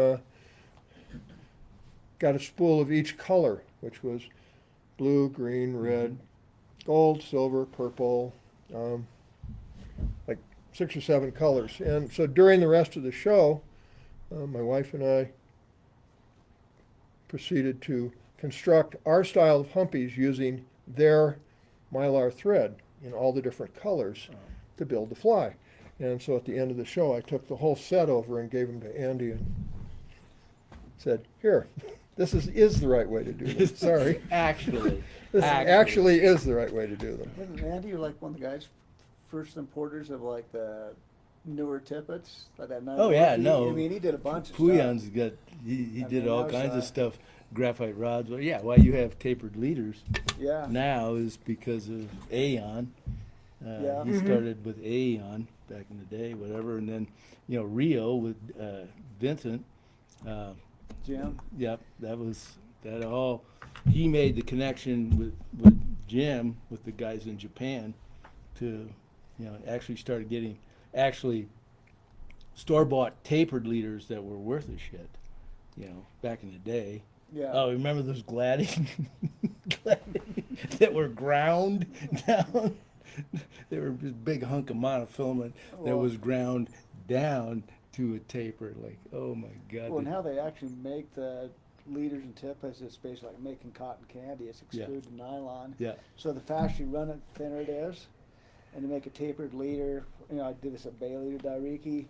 got a spool of each color, which was blue, green, red, gold, silver, purple, like 6 or 7 colors. And so during the rest of the show, my wife and I proceeded to construct our style of humpies using their mylar thread in all the different colors to build the fly. And so at the end of the show, I took the whole set over and gave them to Andy and said, "Here, this is the right way to do them." Sorry. Actually. This actually is the right way to do them. Wasn't Andy like one of the guys first importers of like the newer tippets? Like that Oh, yeah, no. I mean, he did a bunch of Puyon's stuff. got, he I did mean, all that was, kinds of stuff, graphite rods. Well, yeah, why you have tapered leaders Yeah. now is because of Aeon. Yeah. He started with Aeon back in the day, whatever, and then, Rio with Vincent. Jim. Yep, that all. He made the connection with Jim, with the guys in Japan, to, actually started getting store-bought tapered leaders that were worth a shit, back in the day. Yeah. Oh, remember those gladding that were ground down? They were this big hunk of monofilament that Well- was ground down to a taper. Like, oh my God. Well, and how they actually make the leaders and tippets is basically like making cotton candy. It's Yeah. extruded nylon. Yeah. So the faster you run it, the thinner it is. And to make a tapered leader, I did this at Bailey to Dairiki,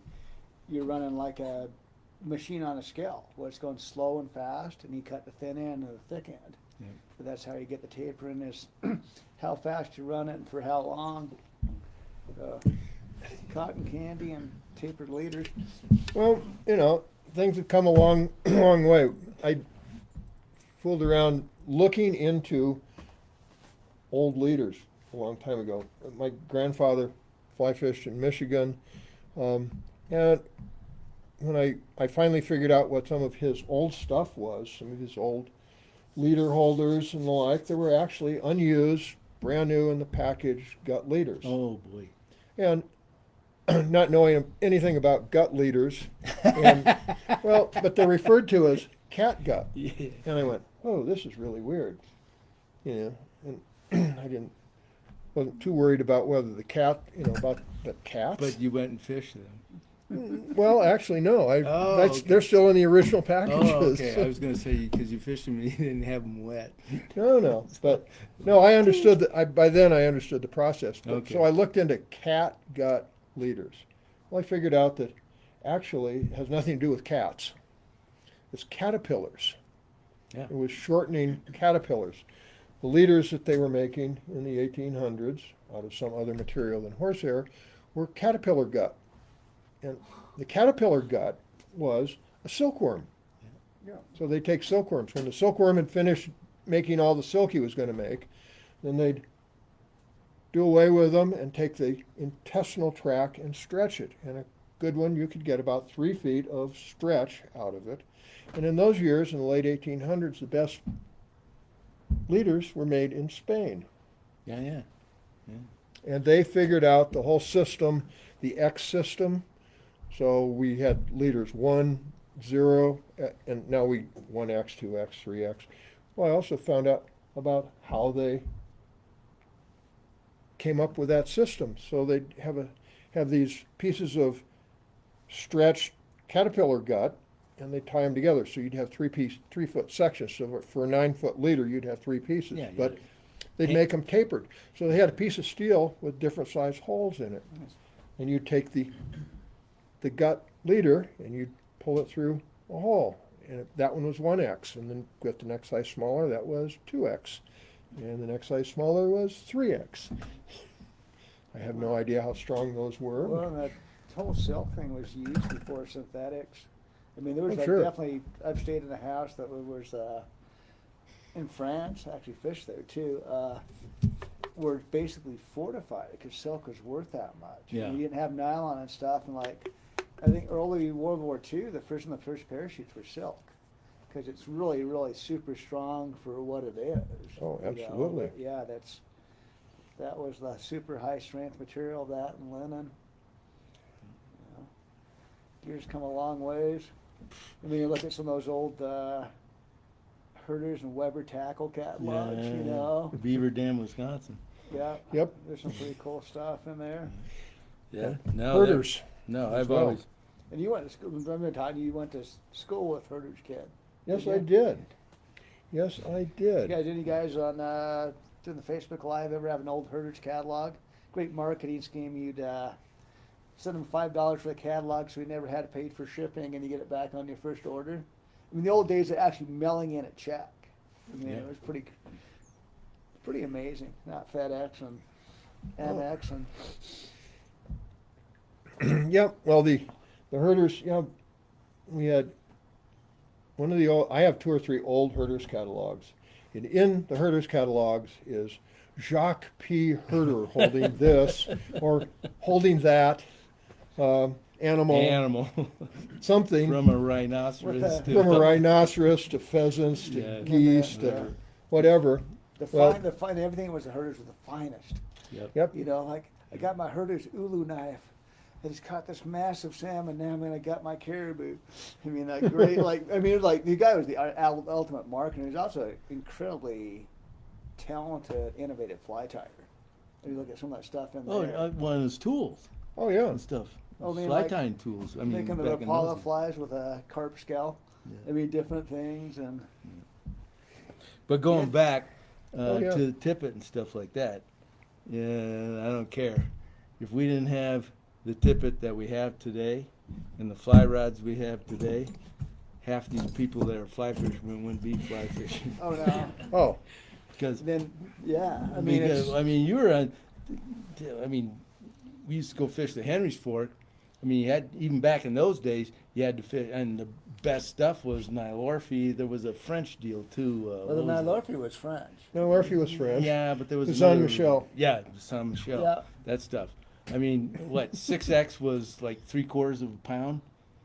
you're running like a machine on a scale, where it's going slow and fast, and you cut the thin end and the thick end. Yeah. So that's how you get the taper in is how fast you run it and for how long. Cotton candy and tapered leaders. Well, things have come a long, long way. I fooled around looking into old leaders a long time ago. My grandfather fly fished in Michigan, and when I finally figured out what some of his old stuff was, some of his old leader holders and the like, they were actually unused, brand new in the package gut leaders. Oh boy. And not knowing anything about gut leaders, and, but they're referred to as cat gut. Yeah. And I went, oh, this is really weird. And I wasn't too worried about whether the cat, about the cats. But you went and fished them. Well, actually, no. Oh, okay. They're still in the original packages. Oh, okay. I was going to say, because you fished them and you didn't have them wet. No. But no, I understood that. By then, I understood the process. But, Okay. So I looked into cat gut leaders. Well, I figured out that actually it has nothing to do with cats. It's caterpillars. Yeah. It was shortening caterpillars. The leaders that they were making in the 1800s out of some other material than horsehair were caterpillar gut. And the caterpillar gut was a silkworm. Yeah. So they take silkworms. When the silkworm had finished making all the silk he was going to make, then they'd do away with them and take the intestinal tract and stretch it. And a good one, you could get about 3 feet of stretch out of it. And in those years, in the late 1800s, the best leaders were made in Spain. Yeah. And they figured out the whole system, the X system. So we had leaders 1, 0, and now we 1X, 2X, 3X. Well, I also found out about how they came up with that system. So they have these pieces of stretched caterpillar gut, and they tie them together. So you'd have 3-foot sections. So for a 9-foot leader, you'd have 3 pieces. Yeah, But they'd make them tapered. So they had a piece of steel with different size holes in it. And you'd take the gut leader and you'd pull it through a hole. And that one was 1X. And then with the next size smaller, that was 2X. And the next size smaller was 3X. I have no idea how strong those were. Well, and that whole silk thing was used before synthetics. I mean, there was Oh, like sure. definitely. I've stayed in a house that was in France. I actually fished there too. Were basically fortified because silk was worth that much. Yeah. And you didn't have nylon and stuff, and like I think early World War II, the first parachutes were silk because it's really, really super strong for what it is. Oh, you know. absolutely. But yeah, that was the super high strength material, that and linen. You know, gear's come a long ways. I mean, you look at some of those old Herders and Weber tackle catalogs, you know. Beaver Dam, Wisconsin. Yeah. Yep. There's some pretty cool stuff in there. Yeah. No, Herders. No, as I've well. always. And you went to school, remember Todd, you went to school with Herder's kid. Yes, Yeah. I did. Yes, I did. Any guys on doing the Facebook Live ever have an old Herder's catalog? Great marketing scheme. You'd send them $5 for the catalog, so you never had to pay for shipping, and you get it back on your first order. I mean, the old days of actually mailing in a check. I mean, it was pretty amazing. Not FedEx and Amex and. Yep. Well, the Herders, we had one of the old, I have 2 or 3 old Herders catalogs. And in the Herders catalogs is Jacques P. Herder holding this or holding that animal, something From a rhinoceros With to from a rhinoceros to pheasants to Yeah. geese Yeah. to whatever. The Well- fine, everything was the Herders was the finest. Yep. You know, like I got my Herder's ulu knife that has caught this massive salmon. Now, I got my caribou. I mean, like great, the guy was the ultimate marketer. He's also an incredibly talented, innovative fly tiger. You look at some of that stuff in Oh, there. one of his tools Oh yeah. and stuff. Oh, I mean, Fly like, tying tools. I mean, Making the back in Rapala those days. flies with a carp scale. Yeah. I mean, different things and. But going Yeah. back Oh, yeah. to the tippet and stuff like that, yeah, I don't care. If we didn't have the tippet that we have today and the fly rods we have today, half these people that are fly fishermen wouldn't be fly fishing. Oh no. Oh, Because Then yeah, I mean, it's, you were on. I mean, we used to go fish the Henry's Fork. I mean, you had even back in those days, you had to fish, and the best stuff was Nylorphy. There was a French deal too. well, the what was it? Nylorphy was French. no, Murphy was French. Yeah, but there was The San another- Michel. Yeah, the San Michel. Yeah. That stuff. I mean, what 6X was like 3/4 of a pound.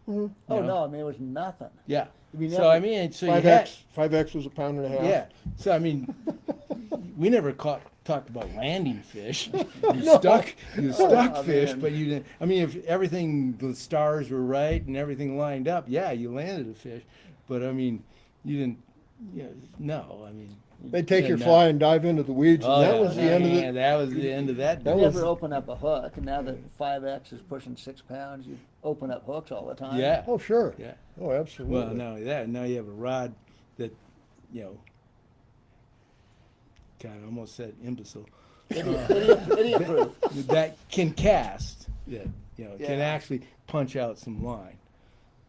Mhm. Oh You know? no, I mean it was nothing. Yeah. I mean, So that- I mean, so you had 5X was a pound and a half. yeah. So I mean, we never talked about landing fish. You stuck I fish, mean- but you didn't. I mean, if everything the stars were right and everything lined up, yeah, you landed a fish. But I mean, you didn't. Yeah, no. I mean, They'd take yeah, your no. fly and dive into the weeds, and Oh, that yeah. was the end of Yeah, it. that was the end of that. That You was- never open up a hook, and now that 5X is pushing 6 pounds, you open up hooks all the time. Yeah. Oh, sure. Yeah. Oh, absolutely. Well, not only that, now you have a rod that, God, I almost said imbecile. Idiot proof. That can cast. Yeah. Can Yeah. actually punch out some line.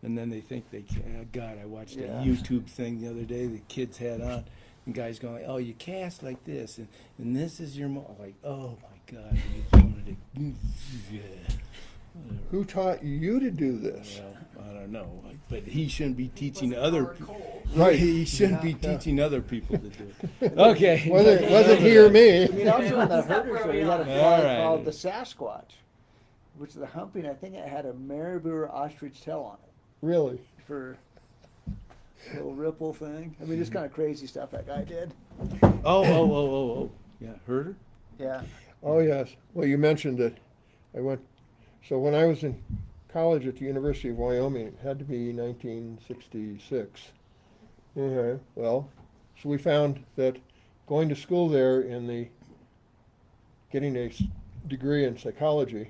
And then they think they can. Oh, God, I watched Yeah. a YouTube thing the other day the kids had on. And guys going, oh, you cast like this. And this is your like, oh, my God. You wanted to, yeah. Who taught you to do this? Well, I don't know, but he shouldn't be teaching other people. Right. He shouldn't be teaching other people to do it. Okay. Wasn't he or I me? mean, also in the Let's stop herders, where show, we we had a are. fly All right. called the Sasquatch, which is the Humpy, and I think it had a marabou or ostrich tail on it Really? for a little ripple thing. I mean, just kind of crazy stuff that guy did. Oh. Yeah, herder? Yeah. Oh, yes. Well, you mentioned that I went, so when I was in college at the University of Wyoming, it had to be 1966. Okay, well, so we found that going to school there getting a degree in psychology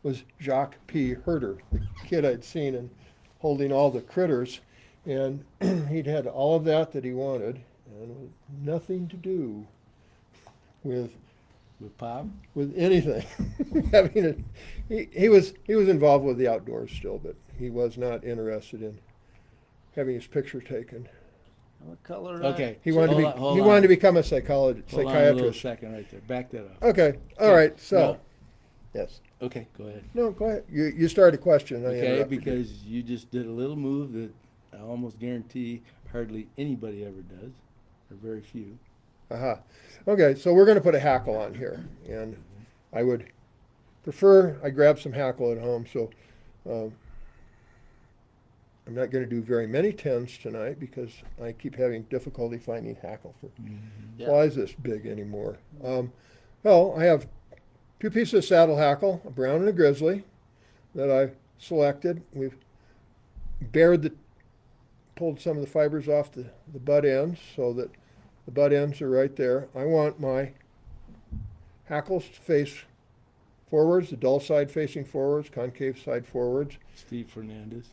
was Jacques P. Herder, the kid I'd seen and holding all the critters. And he'd had all of that he wanted, and with nothing to do with Pop? anything. He was involved with the outdoors still, but he was not interested in having his picture taken. What color? Okay. He wanted Hold to on, be hold he on. wanted to become a psychologist, Hold on a little psychiatrist. second right there. Back that up. Okay, all right. So, No. yes. Okay, go ahead. No, go ahead. You started a question. I Okay, interrupted you. because you just did a little move that I almost guarantee hardly anybody ever does, or very few. Okay, so we're going to put a hackle on here, and I would prefer I grab some hackle at home. So I'm not going to do very many tens tonight because I keep having difficulty finding hackle for Yeah. flies this big anymore. Well, I have two pieces of saddle hackle, a brown and a grizzly, that I selected. We've pulled some of the fibers off the butt ends so that the butt ends are right there. I want my hackles to face forwards, the dull side facing forwards, concave side forwards. Steve Fernandez.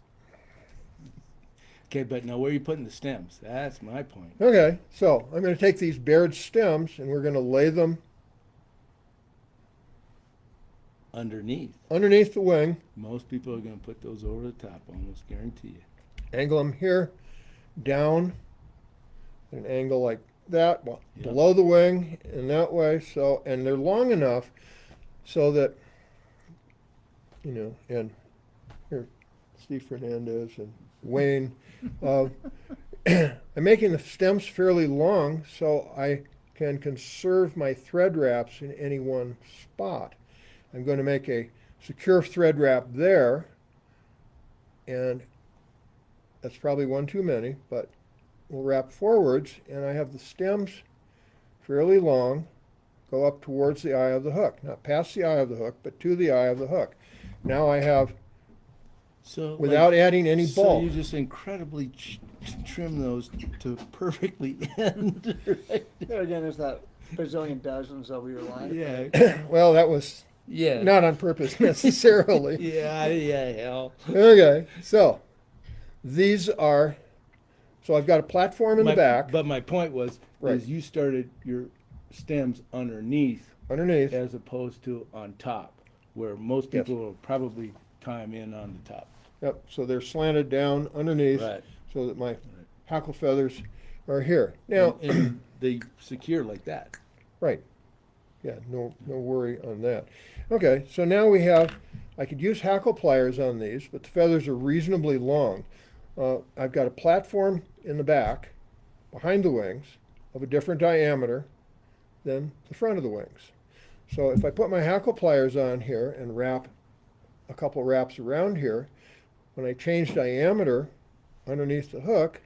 Okay, but now where are you putting the stems? That's my point. Okay, so I'm going to take these bared stems and we're going to lay them Underneath. underneath the wing, Most people are going to put those over the top, almost guarantee you. angle them here, down, an angle like that, well, Yep. below the wing in that way. So, and they're long enough so that, and here, Steve Fernandez and Wayne, I'm making the stems fairly long so I can conserve my thread wraps in any one spot. I'm going to make a secure thread wrap there, and that's probably one too many, but we'll wrap forwards, and I have the stems fairly long, go up towards the eye of the hook. Not past the eye of the hook, but to the eye of the hook. Now I have, So without adding any so bulk. you just incredibly trim those to perfectly end. Right? There again, there's that bazillion dozens over your line. Yeah. Well, that was Yeah. not on purpose necessarily. Yeah, hell. Okay, so these are, so I've got a platform in the back, But my point was, Right. is you started your stems underneath underneath. as opposed to on top, where most Yes. people will probably tie them in on the top. Yep, so they're slanted down underneath Right. so that my hackle feathers are here. Now, And they secure like that. right. Yeah, no worry on that. Okay, so now I could use hackle pliers on these, but the feathers are reasonably long. I've got a platform in the back, behind the wings, of a different diameter than the front of the wings. So if I put my hackle pliers on here and wrap a couple wraps around here, when I change diameter underneath the hook,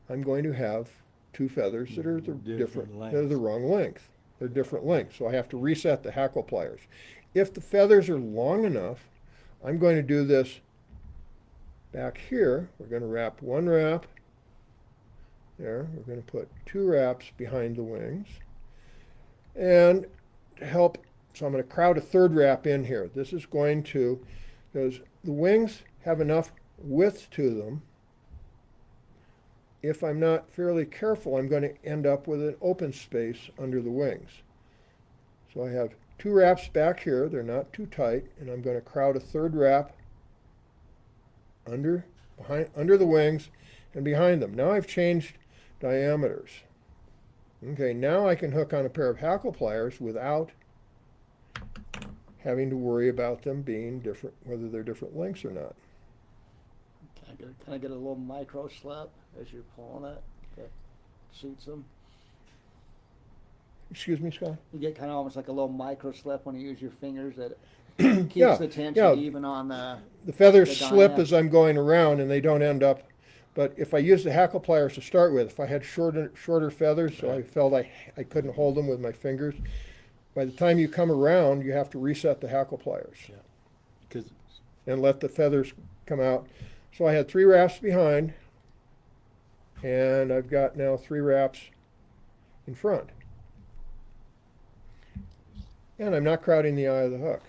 I'm going to have two feathers that are Different they're the lengths. wrong length. They're different lengths, so I have to reset the hackle pliers. If the feathers are long enough, I'm going to do this back here. We're going to wrap one wrap there. We're going to put two wraps behind the wings. And to help, so I'm going to crowd a third wrap in here. This is going to, because the wings have enough width to them. If I'm not fairly careful, I'm going to end up with an open space under the wings. So I have two wraps back here. They're not too tight, and I'm going to crowd a third wrap under the wings and behind them. Now I've changed diameters. Okay, now I can hook on a pair of hackle pliers without having to worry about them being different, whether they're different lengths or not. Kind of get a little micro slip as you're pulling it that suits them. Excuse me, Scott? You get kind of almost like a little micro slip when you use your fingers that keeps Yeah, the tension yeah. even on the. The feathers The slip diameter. as I'm going around and they don't end up, but if I use the hackle pliers to start with, if I had shorter feathers, so I felt I couldn't hold them with my fingers, by the time you come around, you have to reset the hackle pliers Because and let the feathers come out. So I had 3 wraps behind, and I've got now 3 wraps in front. And I'm not crowding the eye of the hook.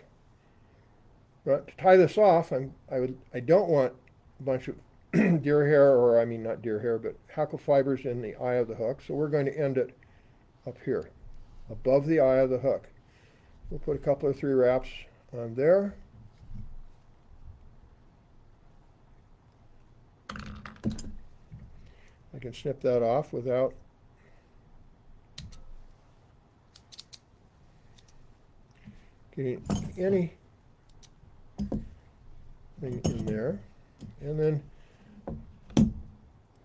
But to tie this off, I don't want a bunch of deer hair, or I mean not deer hair, but hackle fibers in the eye of the hook. So we're going to end it up here, above the eye of the hook. We'll put a couple of 3 wraps on there. I can snip that off without getting any thing in there. And then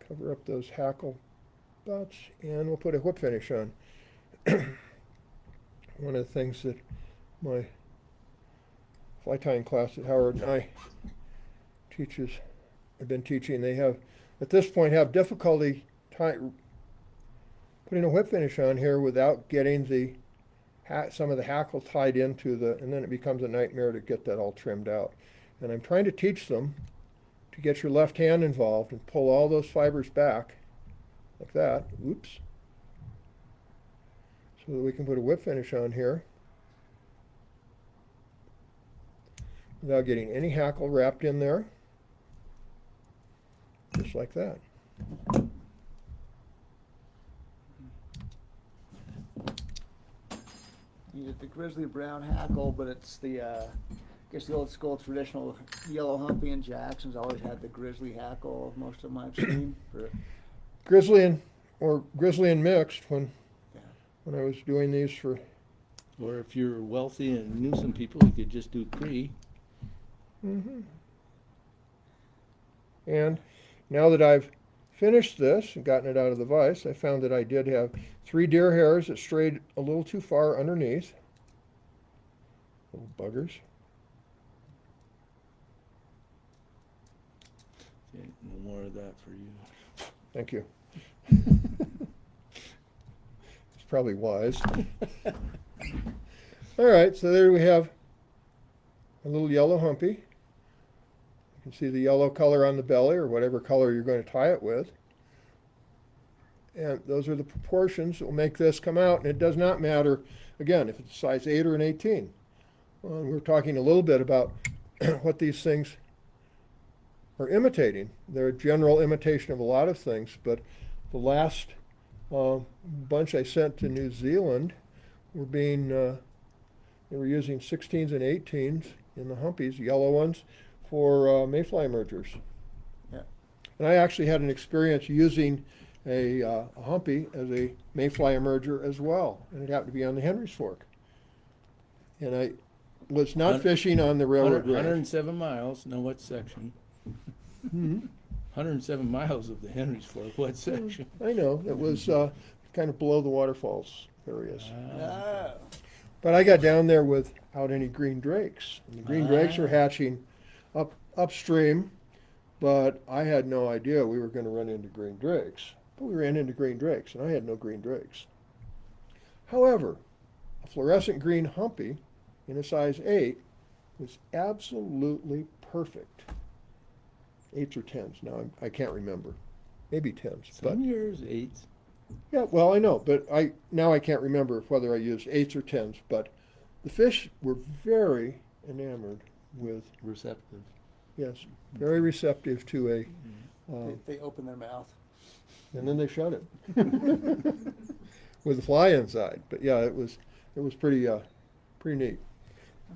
cover up those hackle butts, and we'll put a whip finish on. One of the things that my fly tying class that Howard and I have been teaching, they have, at this point, have difficulty putting a whip finish on here without getting the some of the hackle tied into the, and then it becomes a nightmare to get that all trimmed out. And I'm trying to teach them to get your left hand involved and pull all those fibers back like that. Oops. So that we can put a whip finish on here without getting any hackle wrapped in there. Just like that. You get the grizzly brown hackle, but it's the I guess the old school traditional yellow Humpy and Jackson's always had the grizzly hackle. Most of them I've seen. Grizzly and mixed when Yeah. I was doing these for. or if you're wealthy and knew some people, you could just do Cree. Mm-hmm. And now that I've finished this and gotten it out of the vise, I found that I did have 3 deer hairs that strayed a little too far underneath. Little buggers. Okay, no more of that for you. Thank you. It's probably wise. All right, so there we have a little yellow Humpy. You can see the yellow color on the belly, or whatever color you're going to tie it with. And those are the proportions that will make this come out. And it does not matter, again, if it's a size 8 or an 18. We're talking a little bit about what these things are imitating. They're a general imitation of a lot of things, but the last bunch I sent to New Zealand were being, they were using 16s and 18s in the Humpies, yellow ones, for mayfly mergers. Yeah. And I actually had an experience using a Humpy as a mayfly emerger as well, and it happened to be on the Henry's Fork. And I was not Hun- fishing on the railroad 107 miles. Know what section? range. 107 miles of the Henry's Fork. What section? I know, it was kind of below the waterfalls areas. Ah. But I got down there without any green drakes. And the green drakes were hatching upstream, but I had no idea we were going to run into green drakes. But we ran into green drakes, and I had no green drakes. However, a fluorescent green Humpy in a size 8 was absolutely perfect. 8s or 10s. Now I can't remember. Maybe 10s. But Some years, 8s. yeah, well, I know, but I can't remember whether I used 8s or 10s. But the fish were very enamored with, Receptive. yes, very receptive to a, They open their mouth. and then they shut it with the fly inside. But yeah, it was pretty neat.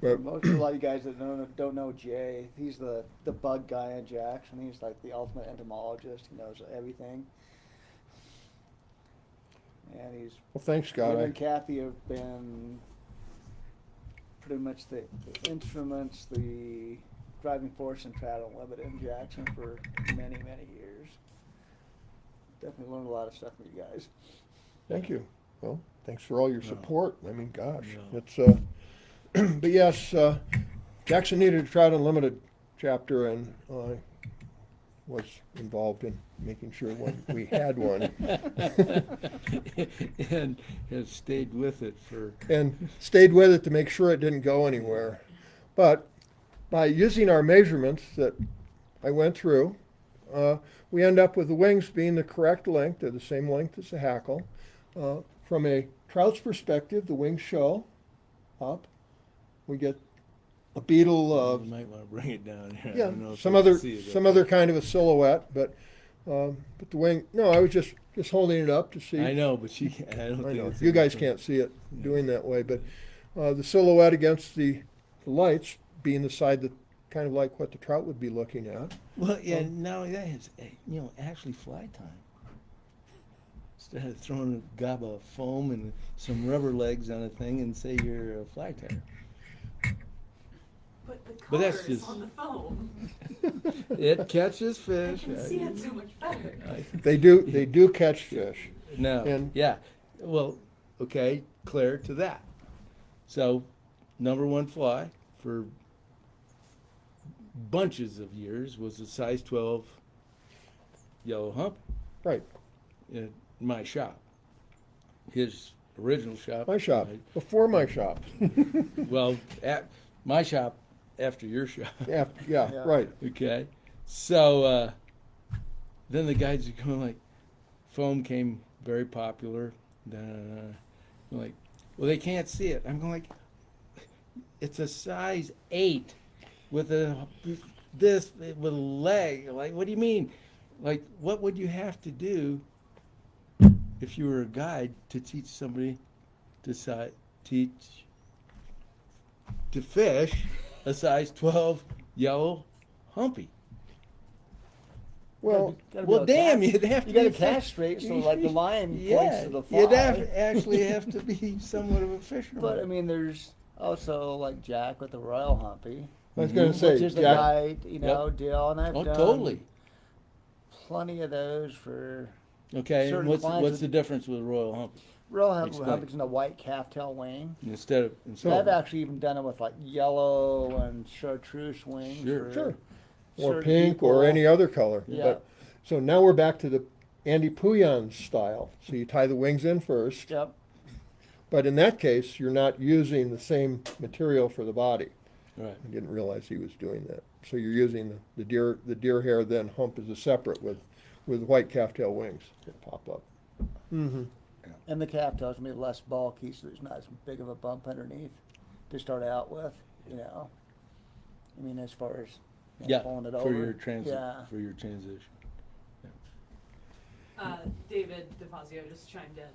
But Most of a lot of you guys that don't know Jay, he's the bug guy in Jackson. He's like the ultimate entomologist. He knows everything. And he's well, thanks, Scott. him and Kathy have been pretty much the instruments, the driving force and travel limit in Jackson for many, many years. Definitely learned a lot of stuff from you guys. Thank you. Well, thanks for all your support. I mean, gosh, No. it's, but yes, Jackson needed a Trout Unlimited chapter, and I was involved in making sure we had one. And has stayed with it for. And stayed with it to make sure it didn't go anywhere. But by using our measurements that I went through, we end up with the wings being the correct length. They're the same length as the hackle. From a trout's perspective, the wings show up. We get a beetle. You might want to bring it down here. I Yeah, don't know if some you can other see it some up other there. kind of a silhouette, but the wing. No, I was just holding it up to see. I know, but I don't I think know it's you guys anything. can't see it doing that way, but the silhouette against the lights being the side that kind of like what the trout would be looking at. Well, yeah. Now that is, actually fly time. Instead of throwing a gob of foam and some rubber legs on a thing and say you're a fly tire. But the But that's colors just- on the foam. It catches I fish. can see it so much better. They do catch fish. No. And- Yeah. Well, okay, clear to that. So, number one fly for bunches of years was a size 12 yellow hump Right, in my shop. His original shop. my shop before my shop. Well, at my shop after your shop. Yeah, Yeah. right. Okay. So then the guys are going like, foam came very popular. I'm like, well, they can't see it. I'm going like, it's a size 8 with with a leg. Like, what do you mean? Like, what would you have to do if you were a guide to teach somebody to fish a size 12 yellow humpy? Well, Well, damn, you'd have to You got to be cast straight, so like the line points Yeah, to the fly. you'd actually have to be somewhat of a fisherman. But I mean, there's also like Jack with the Royal Humpy, I was going to Mhm. say, which is the Jack, guide, deal, and I've Oh, done totally. plenty of those for Okay, and certain what's clients the difference with Royal Humpy? Royal Explain. Humpy's in a white calf tail wing. Instead of So I've of actually even done it with like yellow and chartreuse wings. Sure. for Sure. or certain pink or people. any other color. Yeah. But, so now we're back to the Andy Pouillon style. So you tie the wings in first, Yep. but in that case, you're not using the same material for the body. right. I didn't realize he was doing that. So you're using the deer hair then hump as a separate with white calf tail wings that pop up. Mm-hmm. And the calf tail's gonna be less bulky, so there's not as big of a bump underneath to start out with. I mean, as far as Yeah, pulling it for over. your transit, Yeah. for your transition. David DeFazio just chimed in and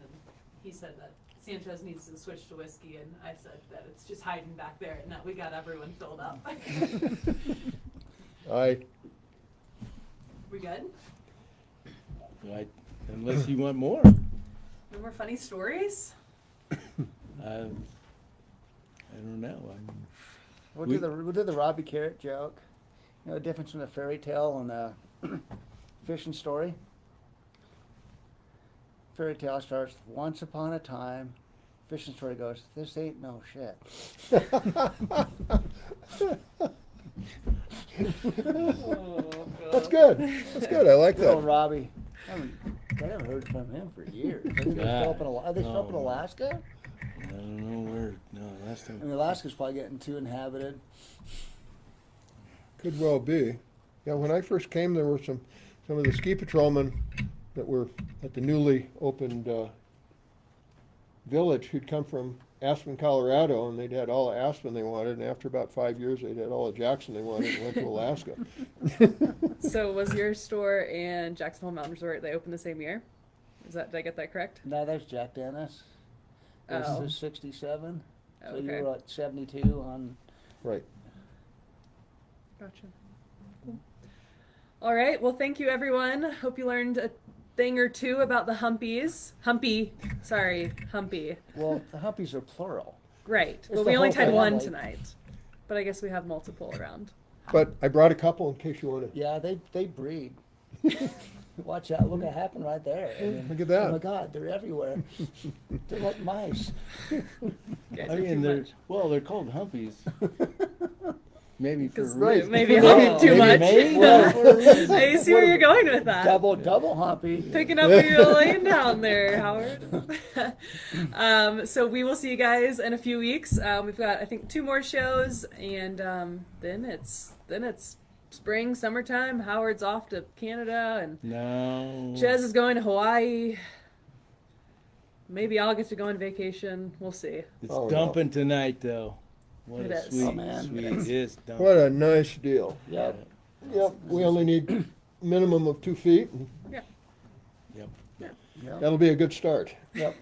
he said that Sanchez needs to switch to whiskey, and I said that it's just hiding back there and that we got everyone filled up. We good? Unless you want more. No more funny stories? I don't know. We'll do the Robbie Carrot joke. You know the difference between a fairy tale and a fishing story? Fairy tale starts with once upon a time. Fishing story goes, this ain't no shit. That's good. That's good. I like Good old that. Robbie. I haven't heard from him for years. Are they still up in Oh. Alaska? I don't know where. No, last I time. mean, Alaska's probably getting too inhabited. Could well be. Yeah, when I first came, there were some of the ski patrolmen that were at the newly opened village who'd come from Aspen, Colorado, and they'd had all the Aspen they wanted, and after about 5 years, they'd had all the Jackson they wanted and went to Alaska. So was your store and Jackson Hole Mountain Resort, they opened the same year? Did I get that correct? No, that's Jack Dennis. This Oh. is 67. So Okay. you were at 72 on. Right. Gotcha. Cool. All right. Well, thank you, everyone. Hope you learned a thing or two about the Humpies. Humpy. Sorry, Humpy. Well, the Humpies are plural. Right. It's Well, the we only whole tied one family. tonight, but I guess we have multiple around. But I brought a couple in case you want to. Yeah, they breed. Watch out! Look what happened right there. I mean, Look at that. Oh my God, they're everywhere. They're like mice. You guys I are too mean, they're much. well, they're called humpies. Maybe for a 'Cause reason. maybe a Well, hump too much. Well, I see where you're going with that. double humpy. Picking up where you're laying down there, Howard. So we will see you guys in a few weeks. We've got, I think, 2 more shows, and then it's spring, summertime. Howard's off to Canada, and No. Jez is going to Hawaii. Maybe I'll get to go on vacation. We'll see. It's Oh, no. dumping tonight, though. What It a is. sweet, Oh, man. sweet it is dumping. What a nice deal. Yep. Yep. We only need minimum of 2 feet. Yep. Yep. That'll be a good start. Yep.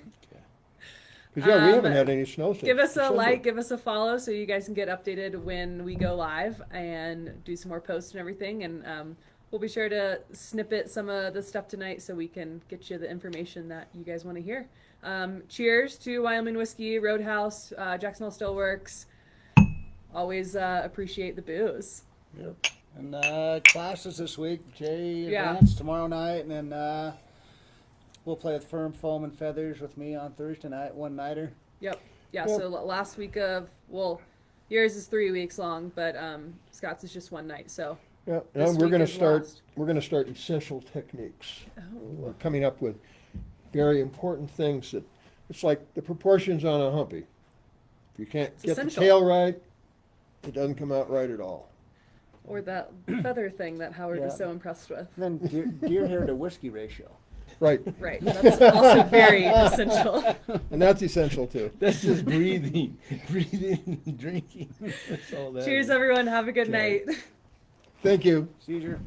Because we Um, haven't had any snow since Give us a December. like, give us a follow, so you guys can get updated when we go live and do some more posts and everything. And we'll be sure to snippet some of the stuff tonight so we can get you the information that you guys want to hear. Cheers to Wyoming Whiskey, Roadhouse, Jacksonville Steelworks. Always appreciate the booze. Yep. And classes this week. Jay Yeah. events tomorrow night, and then we'll play with Firm Foam and Feathers with me on Thursday night, one nighter. Yep. Yeah, Yep. so last week of, well, yours is 3 weeks long, but Scott's is just one night, so. Yeah, This and we're week going to is start. last. We're going to start essential techniques. Oh. We're coming up with very important things that it's like the proportions on a humpy. If you can't It's get essential. the tail right, it doesn't come out right at all. Or that feather thing that Howard was Yeah. so impressed with. And then deer hair to whiskey ratio. Right, Right, that's also very essential. and that's essential too. That's just breathing, breathing and drinking. That's all that Cheers, is. everyone. Have a good Okay. night. Thank you. Seizure.